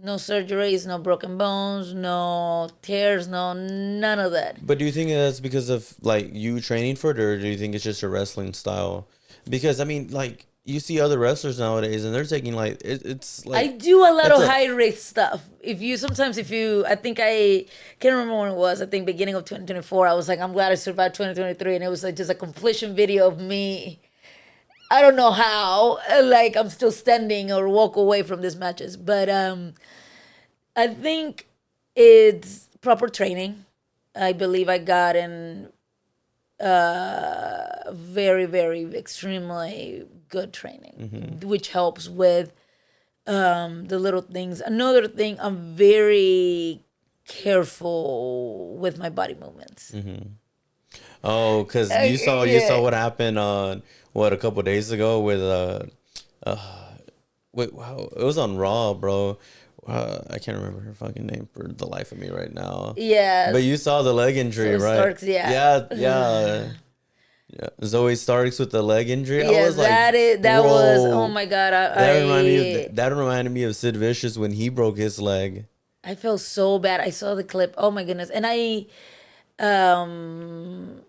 No surgeries, no broken bones, no tears, none of that. But do you think that's because of like you training for it, or do you think it's just your wrestling style? Because I mean, like you see other wrestlers nowadays, and they're taking like it's like I do a lot of high risk stuff. I think I can't remember when it was. I think beginning of 2024. I was like, I'm glad I survived 2023, and it was like just a completion video of me. I don't know how, like I'm still standing or walk away from these matches, but I think it's proper training. I believe I got in very, very extremely good training, which helps with the little things. Another thing, I'm very careful with my body movements. Oh, because you saw what happened on a couple days ago with wow, it was on Raw, bro. I can't remember her fucking name for the life of me right now. Yeah, but you saw the leg injury, right? Starks, Yeah. Zoe Starks with the leg injury. Yeah, I was like, that was, oh my God. That reminded me of Sid Vicious when he broke his leg. I felt so bad. I saw the clip. Oh my goodness. And I can't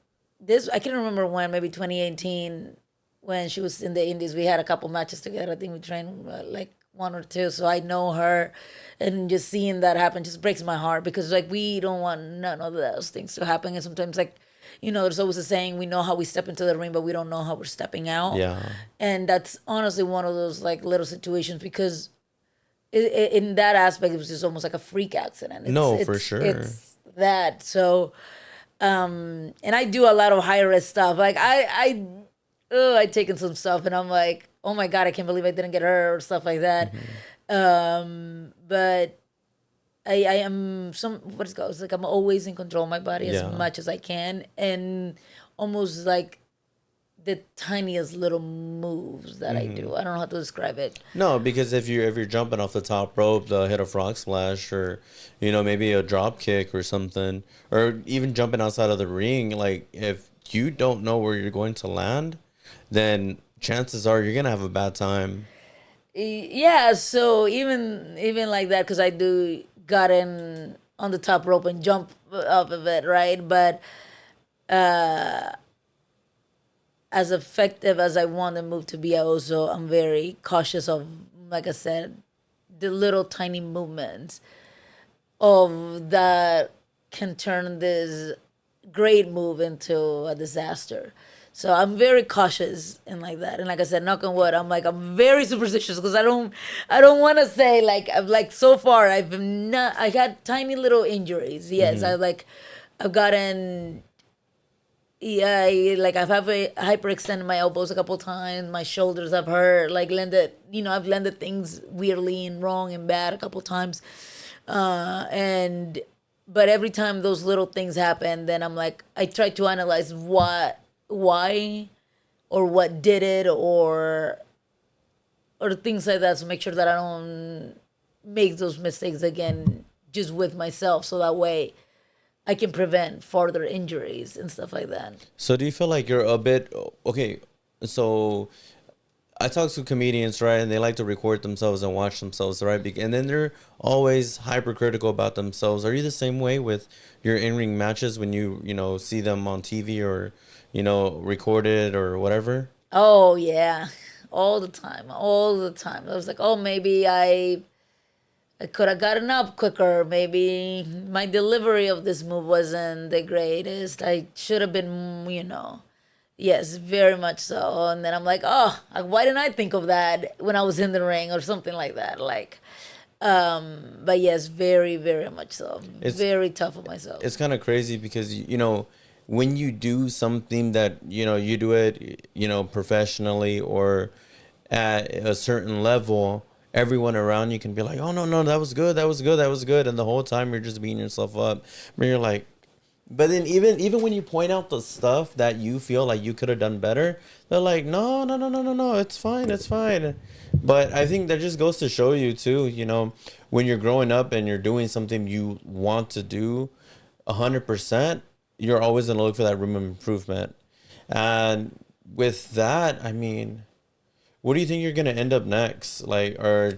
remember when, maybe 2018, when she was in the Indies. We had a couple matches together. I think we trained like one or two. So I know her, and just seeing that happen just breaks my heart, because like we don't want none of those things to happen. And sometimes, like, you know, there's always a saying, we know how we step into the ring, but we don't know how we're stepping out. Yeah. And that's honestly one of those like little situations, because in that aspect, it was just almost like a freak accident. For sure. It's that. So, and I do a lot of high risk stuff. Like I've taken some stuff, and I'm like, oh my God, I can't believe I didn't get hurt or stuff like that. But I am what it called? It's like I'm always in control of my body as much as I can, and almost like the tiniest little moves that I do. I don't know how to describe it. No, because if you're jumping off the top rope to hit a frog splash, or you know, maybe a drop kick or something, or even jumping outside of the ring, like if you don't know where you're going to land, then chances are you're gonna have a bad time. Yeah, so even like that, because I got in on the top rope and jump off of it, right? But as effective as I want the move to be, I'm very cautious of, like I said, the little tiny movements of that can turn this great move into a disaster. So I'm very cautious and like that. And like I said, knock on wood, I'm very superstitious, because I don't want to say like so far I got tiny little injuries. Yes, I've gotten, I've hyperextended my elbows a couple times. My shoulders I've hurt, I've landed things weirdly and wrong and bad a couple times. But every time those little things happen, then I'm like, I try to analyze why or what did it, or things like that, to make sure that I don't make those mistakes again just with myself, so that way I can prevent further injuries and stuff like that. So do you feel like you're a bit okay? So I talk to comedians, right, and they like to record themselves and watch themselves, right? And then they're always hypercritical about themselves. Are you the same way with your in-ring matches when you know see them on TV or recorded or whatever? Oh yeah, all the time, all the time. I was like, oh, maybe I could have gotten up quicker. Maybe my delivery of this move wasn't the greatest. I should have been, yes, very much so. And then I'm like, oh, why didn't I think of that when I was in the ring or something like that? Like, but yes, very, very much so. It's very tough on myself. It's kind of crazy because when you do something that you do it professionally or at a certain level, everyone around you can be like, oh no, that was good, and the whole time you're just beating yourself up. But you're like, but then even when you point out the stuff that you feel like you could have done better, they're like, no, it's fine. But I think that just goes to show you too, when you're growing up and you're doing something you want to do 100%, you're always gonna look for that room of improvement. And with that, I mean, what do you think you're gonna end up next? Like, are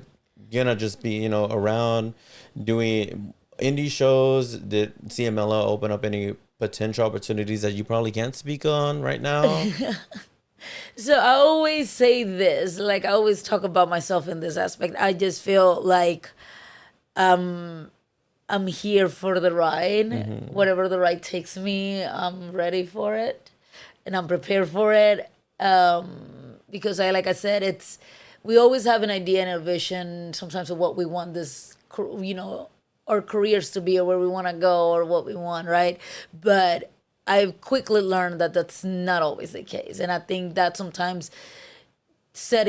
you gonna just be, around doing indie shows? Did CMLL open up any potential opportunities that you probably can't speak on right now? So I always say this, like I always talk about myself in this aspect. I just feel like I'm here for the ride. Whatever the ride takes me, I'm ready for it, and I'm prepared for it. Because like I said, we always have an idea and a vision sometimes of what we want this, our careers to be, or where we want to go, or what we want, right? But I've quickly learned that that's not always the case, and I think that sometimes set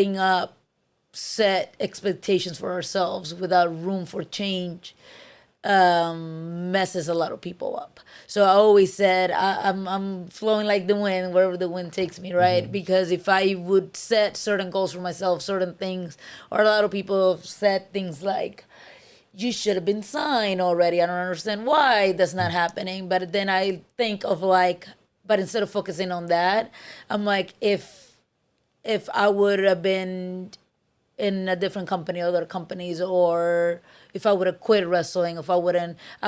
expectations for ourselves without room for change messes a lot of people up. So I always said I'm flowing like the wind wherever the wind takes me, right? Because if I would set certain goals for myself, certain things, or a lot of people have said things like, you should have been signed already. I don't understand why that's not happening. But then I think of but instead of focusing on that, I'm like, if I would have been in a different company, other companies, or if I would have quit wrestling, I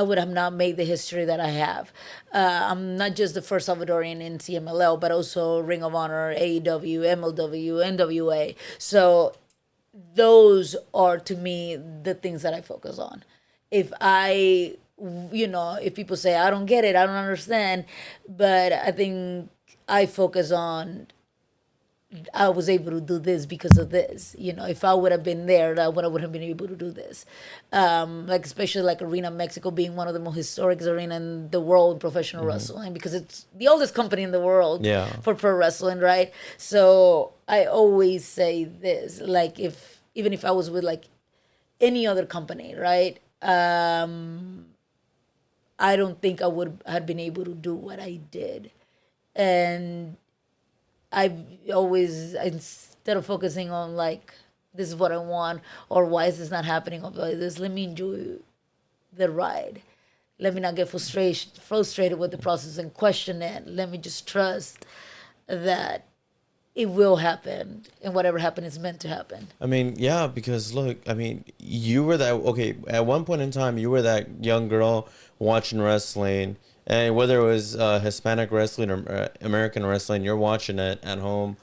would have not made the history that I have. I'm not just the first Salvadorian in CMLL, but also Ring of Honor, AEW, MLW, NWA. So those are, to me, the things that I focus on. If if people say, I don't get it, I don't understand, but I think I focus on, I was able to do this because of this. If I would have been there, I wouldn't have been able to do this. Especially like Arena México being one of the most historic arena in the world in professional wrestling, because it's the oldest company in the world for pro wrestling, right? So I always say this, like even if I was with like any other company, right? I don't think I would have been able to do what I did. And I've always, instead of focusing on like, this is what I want, or why is this not happening, or like this, let me enjoy the ride. Let me not get frustrated with the process and question it. Let me just trust that it will happen, and whatever happens is meant to happen. I mean, yeah, because look, I mean, you were at one point in time, you were that young girl watching wrestling. And whether it was Hispanic wrestling or American wrestling, you're watching it at home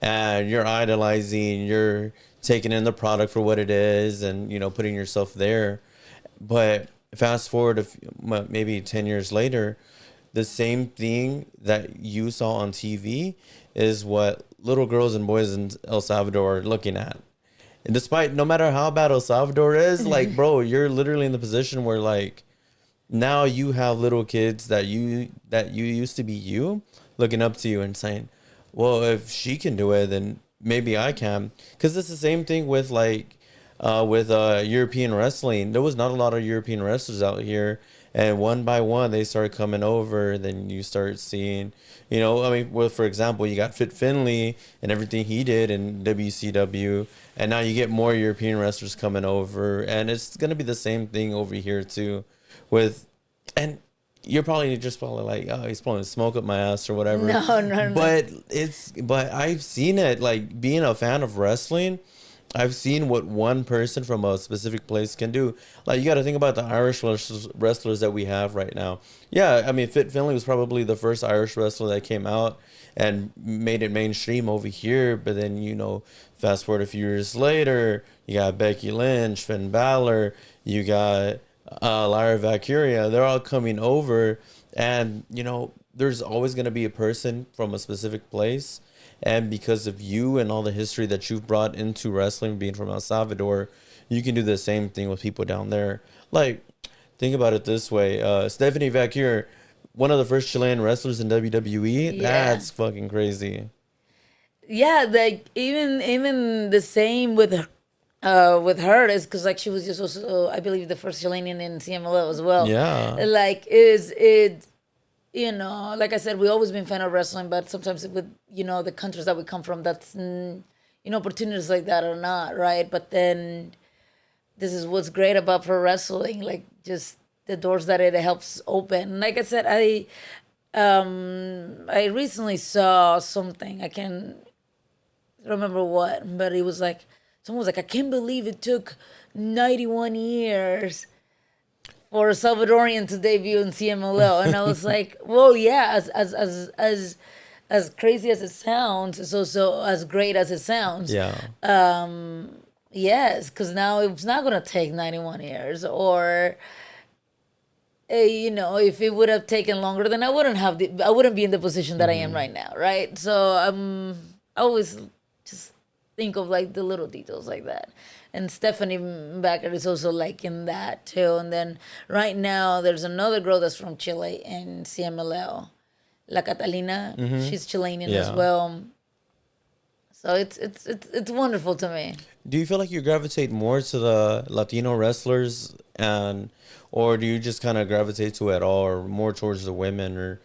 and you're idolizing, you're taking in the product for what it is and, putting yourself there. But fast forward maybe 10 years later, the same thing that you saw on TV is what little girls and boys in El Salvador are looking at. And despite, no matter how bad El Salvador is, like, bro, you're literally in the position where, like, now you have little kids that you used to be you looking up to you and saying, well, if she can do it, then maybe I can. Because it's the same thing with European wrestling. There was not a lot of European wrestlers out here, and one by one they started coming over. Then you start seeing, for example, you got Fit Finlay and everything he did in WCW, and now you get more European wrestlers coming over, and it's gonna be the same thing over here too. And you're probably like, oh, he's blowing smoke up my ass or whatever. No. But I've seen it, like, being a fan of wrestling. I've seen what one person from a specific place can do. Like, you got to think about the Irish wrestlers that we have right now. Yeah, I mean, Fit Finlay was probably the first Irish wrestler that came out and made it mainstream over here. But then, you know, fast forward a few years later, you got Becky Lynch, Finn Balor, you got Lyra Valkyria. They're all coming over. And, you know, there's always going to be a person from a specific place. And because of you and all the history that you've brought into wrestling, being from El Salvador, you can do the same thing with people down there. Like, think about it this way. Stephanie Vacquier, one of the first Chilean wrestlers in WWE. Yeah. That's fucking crazy. Yeah, like even the same with her is because like she was just also, I believe, the first Chilean in CMLL as well. Yeah. Like is it. You know, like I said, we always been fan of wrestling, but sometimes with, you know, the countries that we come from, that's, you know, opportunities like that are not, right? But then this is what's great about pro wrestling, like just the doors that it helps open. Like I said, I recently saw something, I can't remember what, but it was like, someone was like, I can't believe it took 91 years for a Salvadorian to debut in CMLL, and I was like, "Well, yeah, as crazy as it sounds, it's also as great as it sounds." Yeah. Yes, because now it's not gonna take 91 years, or you know, if it would have taken longer, then I wouldn't be in the position that I am right now, right? So I always just think of like the little details like that. And Stephanie Baker is also like in that too. And then right now there's another girl that's from Chile in CMLL, La Catalina. She's Chilean as well. So it's wonderful to me. Do you feel like you gravitate more to the Latino wrestlers, or do you just kind of gravitate to it all, or more towards the women, or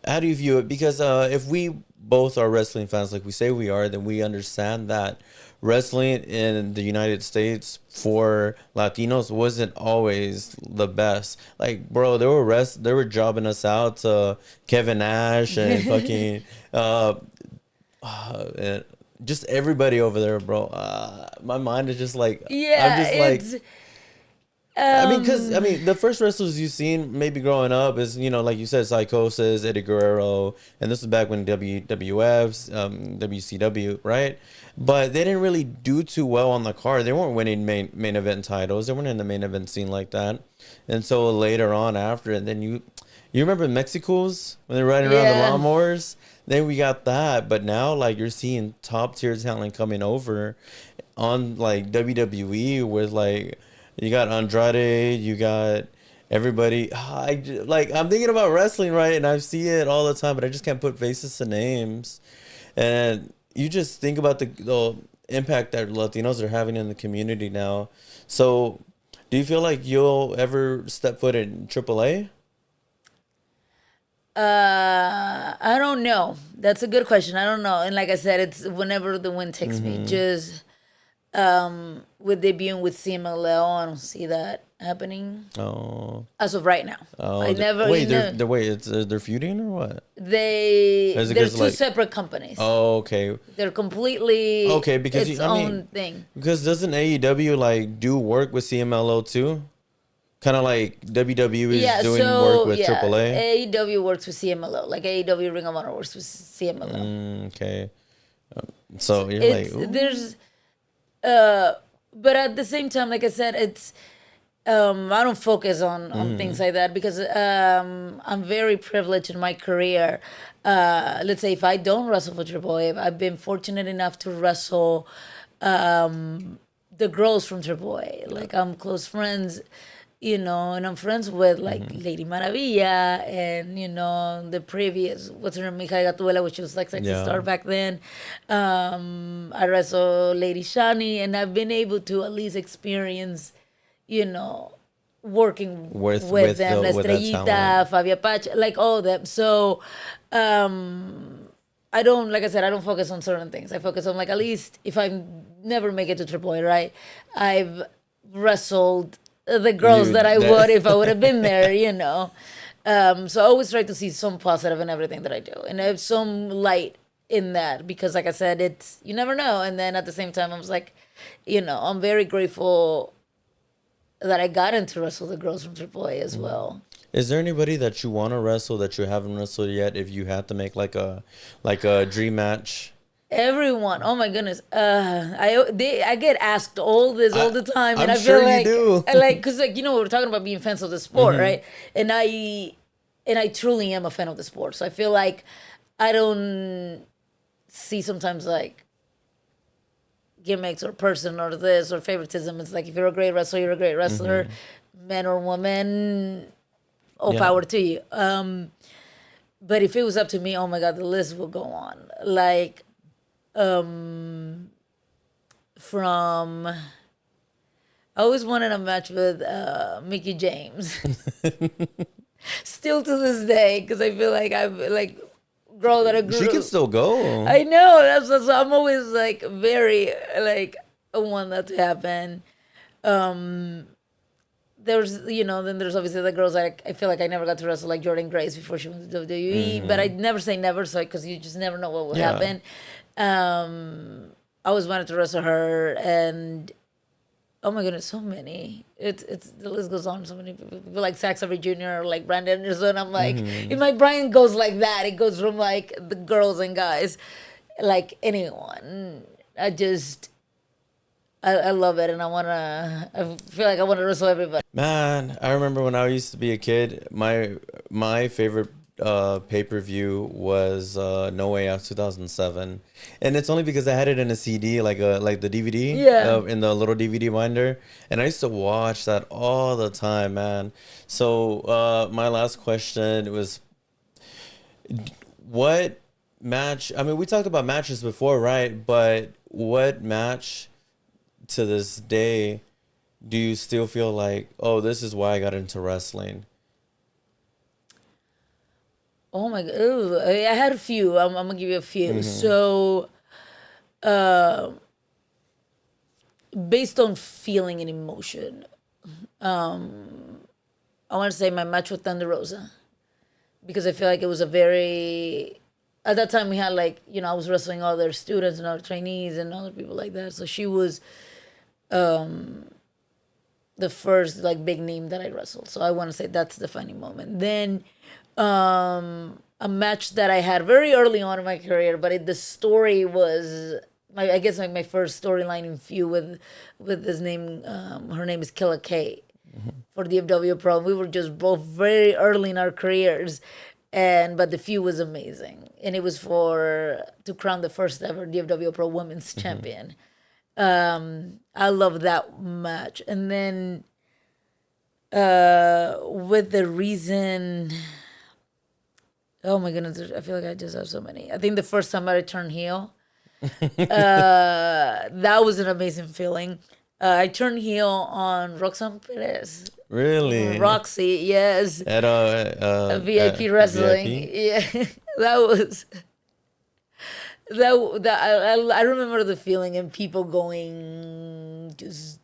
how do you view it? Because if we both are wrestling fans like we say we are, then we understand that wrestling in the United States for Latinos wasn't always the best. Like, bro, they were jobbing us out to Kevin Nash and fucking and just everybody over there, bro. My mind is just like, Yeah, I'm just like. The first wrestlers you've seen maybe growing up is, you know, like you said, Psychosis, Eddie Guerrero, and this was back when WWF's, WCW, right? But they didn't really do too well on the card. They weren't winning main event titles. They weren't in the main event scene like that. And so later on after, and then you remember Mexico's when they're riding around the lawnmowers? Then we got that. But now, like, you're seeing top tier talent coming over on, like, WWE with, like, you got Andrade, you got everybody. I'm thinking about wrestling, right? And I see it all the time, but I just can't put faces to names. And you just think about the impact that Latinos are having in the community now. So do you feel like you'll ever step foot in AAA? I don't know. That's a good question. I don't know. And like I said, it's whenever the wind takes me. Just with debuting with CMLL, I don't see that happening. Oh. As of right now. I never. They're feuding or what? They're two separate companies. Oh, okay. They're completely because its own thing. Because doesn't AEW like do work with CMLL too? Kind of like WWE is doing work with AAA. AEW works with CMLL. Like AEW Ring of Honor works with CMLL. Okay. So you're like, there's. But at the same time, like I said, it's I don't focus on things like that because I'm very privileged in my career. Let's say if I don't wrestle for AAA, I've been fortunate enough to wrestle the girls from AAA. Like I'm close friends, you know, and I'm friends with like Lady Maravilla and, you know, the previous, what's her name, Mija Gatuela, which was like Sexy Star back then. I wrestled Lady Shani, and I've been able to at least experience, you know, working with them, La Estrellita, Fabia Pache, like all of them. So I don't, like I said, I don't focus on certain things. I focus on like, at least if I never make it to AAA, right, I've wrestled the girls that I would if I would have been there, you know. So I always try to see some positive in everything that I do, and I have some light in that because, like I said, it's you never know. And then at the same time, I was like, I'm very grateful that I got into wrestle the girls from AAA as well. Is there anybody that you want to wrestle that you haven't wrestled yet? If you had to make like a dream match. Everyone, oh my goodness, I get asked all this all the time, and I'm I feel sure you like do. because we're talking about being fans of the sport, right? And I truly am a fan of the sport, so I feel like I don't see sometimes like gimmicks or person or this or favoritism. It's like if you're a great wrestler, you're a great wrestler, man or woman. All power to you. But if it was up to me, oh my God, the list will go on. Like, from I always wanted a match with Mickey James. Still to this day, because I feel like I'm like girl that I grew. She can still go. I know that's I'm always like very like I want that to happen. There's then there's obviously the girls that I feel like I never got to wrestle like Jordan Grace before she went to WWE, but I never say never, so because you just never know what will happen. I always wanted to wrestle her, and oh my goodness, so many. It's the list goes on. So many people like Saxon Jr. or like Brandon Anderson. I'm like, if my brain goes like that, it goes from like the girls and guys, like anyone. I love it, and I feel like I want to wrestle everybody. Man, I remember when I used to be a kid, my favorite pay-per-view was No Way Out 2007. And it's only because I had it in a CD, like the DVD, in the little DVD binder. And I used to watch that all the time, man. So my last question was, what match, I mean, we talked about matches before, right? But what match to this day do you still feel like, oh, this is why I got into wrestling? Oh my God. Ooh, I had a few. I'm going to give you a few. So, based on feeling and emotion, I want to say my match with Thunder Rosa. Because I feel like it was a very... At that time, we had like, I was wrestling other students and other trainees and other people like that. So she was the first like big name that I wrestled. So I want to say that's the defining moment. Then a match that I had very early on in my career, but the story was I guess my first storyline in feud with this name. Her name is Killa K for the AEW Pro. We were just both very early in our careers, but the feud was amazing, and it was to crown the first ever DFW Pro Women's Champion. I love that match, and then with the reason. Oh my goodness, I feel like I just have so many. I think the first time I turned heel, that was an amazing feeling. I turned heel on Roxanne Perez. Really? Rok-C, yes. At a VIP wrestling. VIP? Yeah, that was... I remember the feeling and people going just...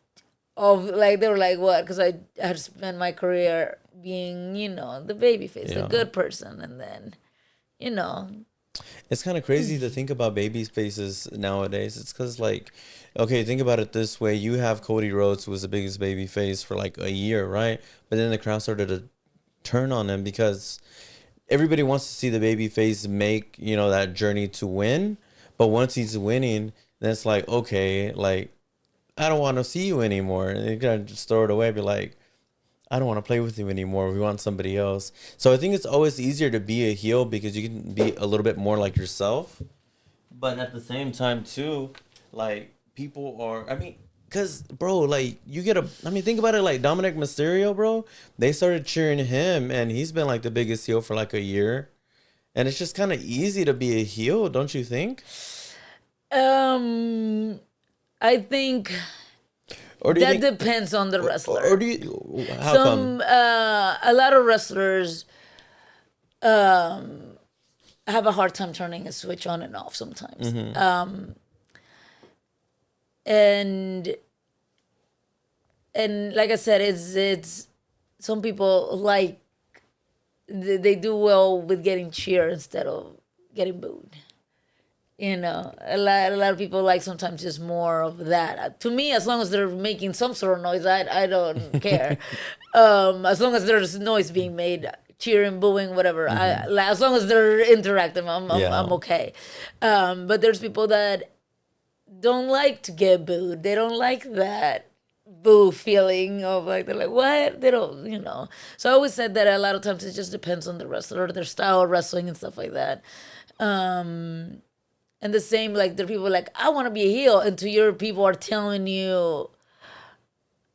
like they were like, what? Because I had spent my career being, the baby face, the good person, and then, It's kind of crazy to think about baby faces nowadays. It's because, like, okay, think about it this way. You have Cody Rhodes, who was the biggest baby face for like a year, right? But then the crowd started to turn on him because everybody wants to see the baby face make, that journey to win. But once he's winning, then it's like, okay, like, I don't want to see you anymore. And you're going to just throw it away, be like, I don't want to play with you anymore. We want somebody else. So I think it's always easier to be a heel because you can be a little bit more like yourself. But at the same time, too, like, people are, because, bro, like, think about it, like, Dominic Mysterio, bro. They started cheering him, and he's been, like, the biggest heel for, like, a year. And it's just kind of easy to be a heel, don't you think? I think that depends on the wrestler. Or do you? How come? A lot of wrestlers have a hard time turning a switch on and off sometimes. And like I said, it's some people like they do well with getting cheered instead of getting booed. You know, a lot of people like sometimes just more of that. To me, as long as they're making some sort of noise, I don't care. As long as there's noise being made, cheering, booing, whatever. As long as they're interactive, I'm okay. But there's people that don't like to get booed. They don't like that boo feeling of like, they're like, what? They don't, you know. So I always said that a lot of times it just depends on the wrestler, their style of wrestling and stuff like that. And the same, like, there are people like, I want to be a heel, and to your people are telling you,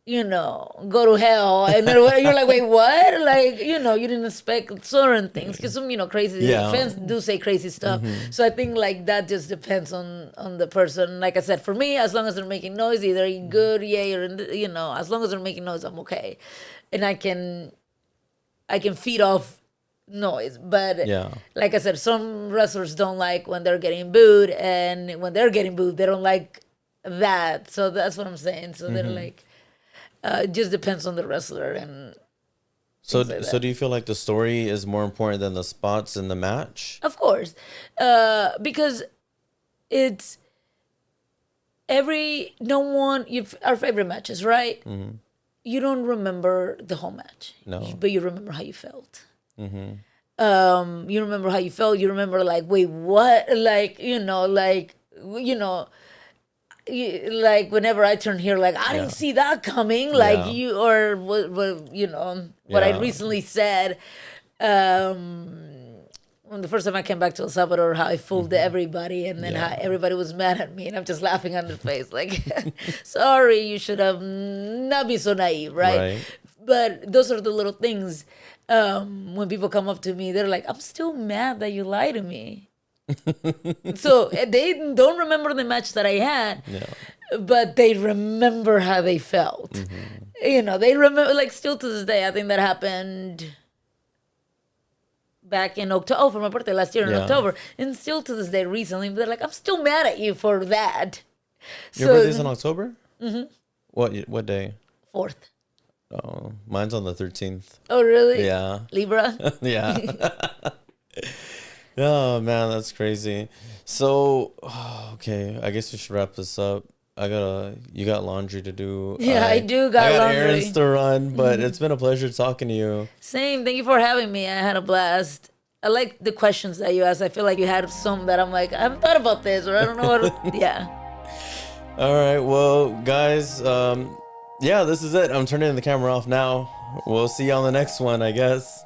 you know, go to hell. And then you're like, wait, what? Like, you know, you didn't expect certain things. Because some, you know, crazy fans do say crazy stuff. So I think, like, that just depends on the person. Like I said, for me, as long as they're making noise, either good, yay, or, you know, as long as they're making noise, I'm okay. And I can feed off noise. But like I said, some wrestlers don't like when they're getting booed. And when they're getting booed, they don't like that. So that's what I'm saying. So they're like... it just depends on the wrestler and so do you feel like the story is more important than the spots in the match? Of course, because it's our favorite matches, right? You don't remember the whole match, but you remember how you felt. You remember how you felt. You remember like, wait, what? Like, like whenever I turn here, like I didn't see that coming, like what I recently said when the first time I came back to El Salvador, how I fooled everybody, and then how everybody was mad at me, and I'm just laughing on their face, like, sorry, you should have not been so naive, right? But those are the little things. When people come up to me, they're like, I'm still mad that you lied to me. So they don't remember the match that I had, but they remember how they felt. You know, they remember, like, still to this day, I think that happened back in October, for my birthday last year in October, and still to this day recently, they're like, I'm still mad at you for that. Your birthday's in October? What day? 4th. Oh, mine's on the 13th. Oh, really? Yeah. Libra? Yeah. Oh man, that's crazy. So, okay, I guess we should wrap this up. You got laundry to do. Yeah, I do got laundry. Errands to run, but it's been a pleasure talking to you. Same. Thank you for having me. I had a blast. I like the questions that you asked. I feel like you had some that I'm like, I haven't thought about this, or I don't know what to, yeah. All right, well, guys, this is it. I'm turning the camera off now. We'll see you on the next one, I guess.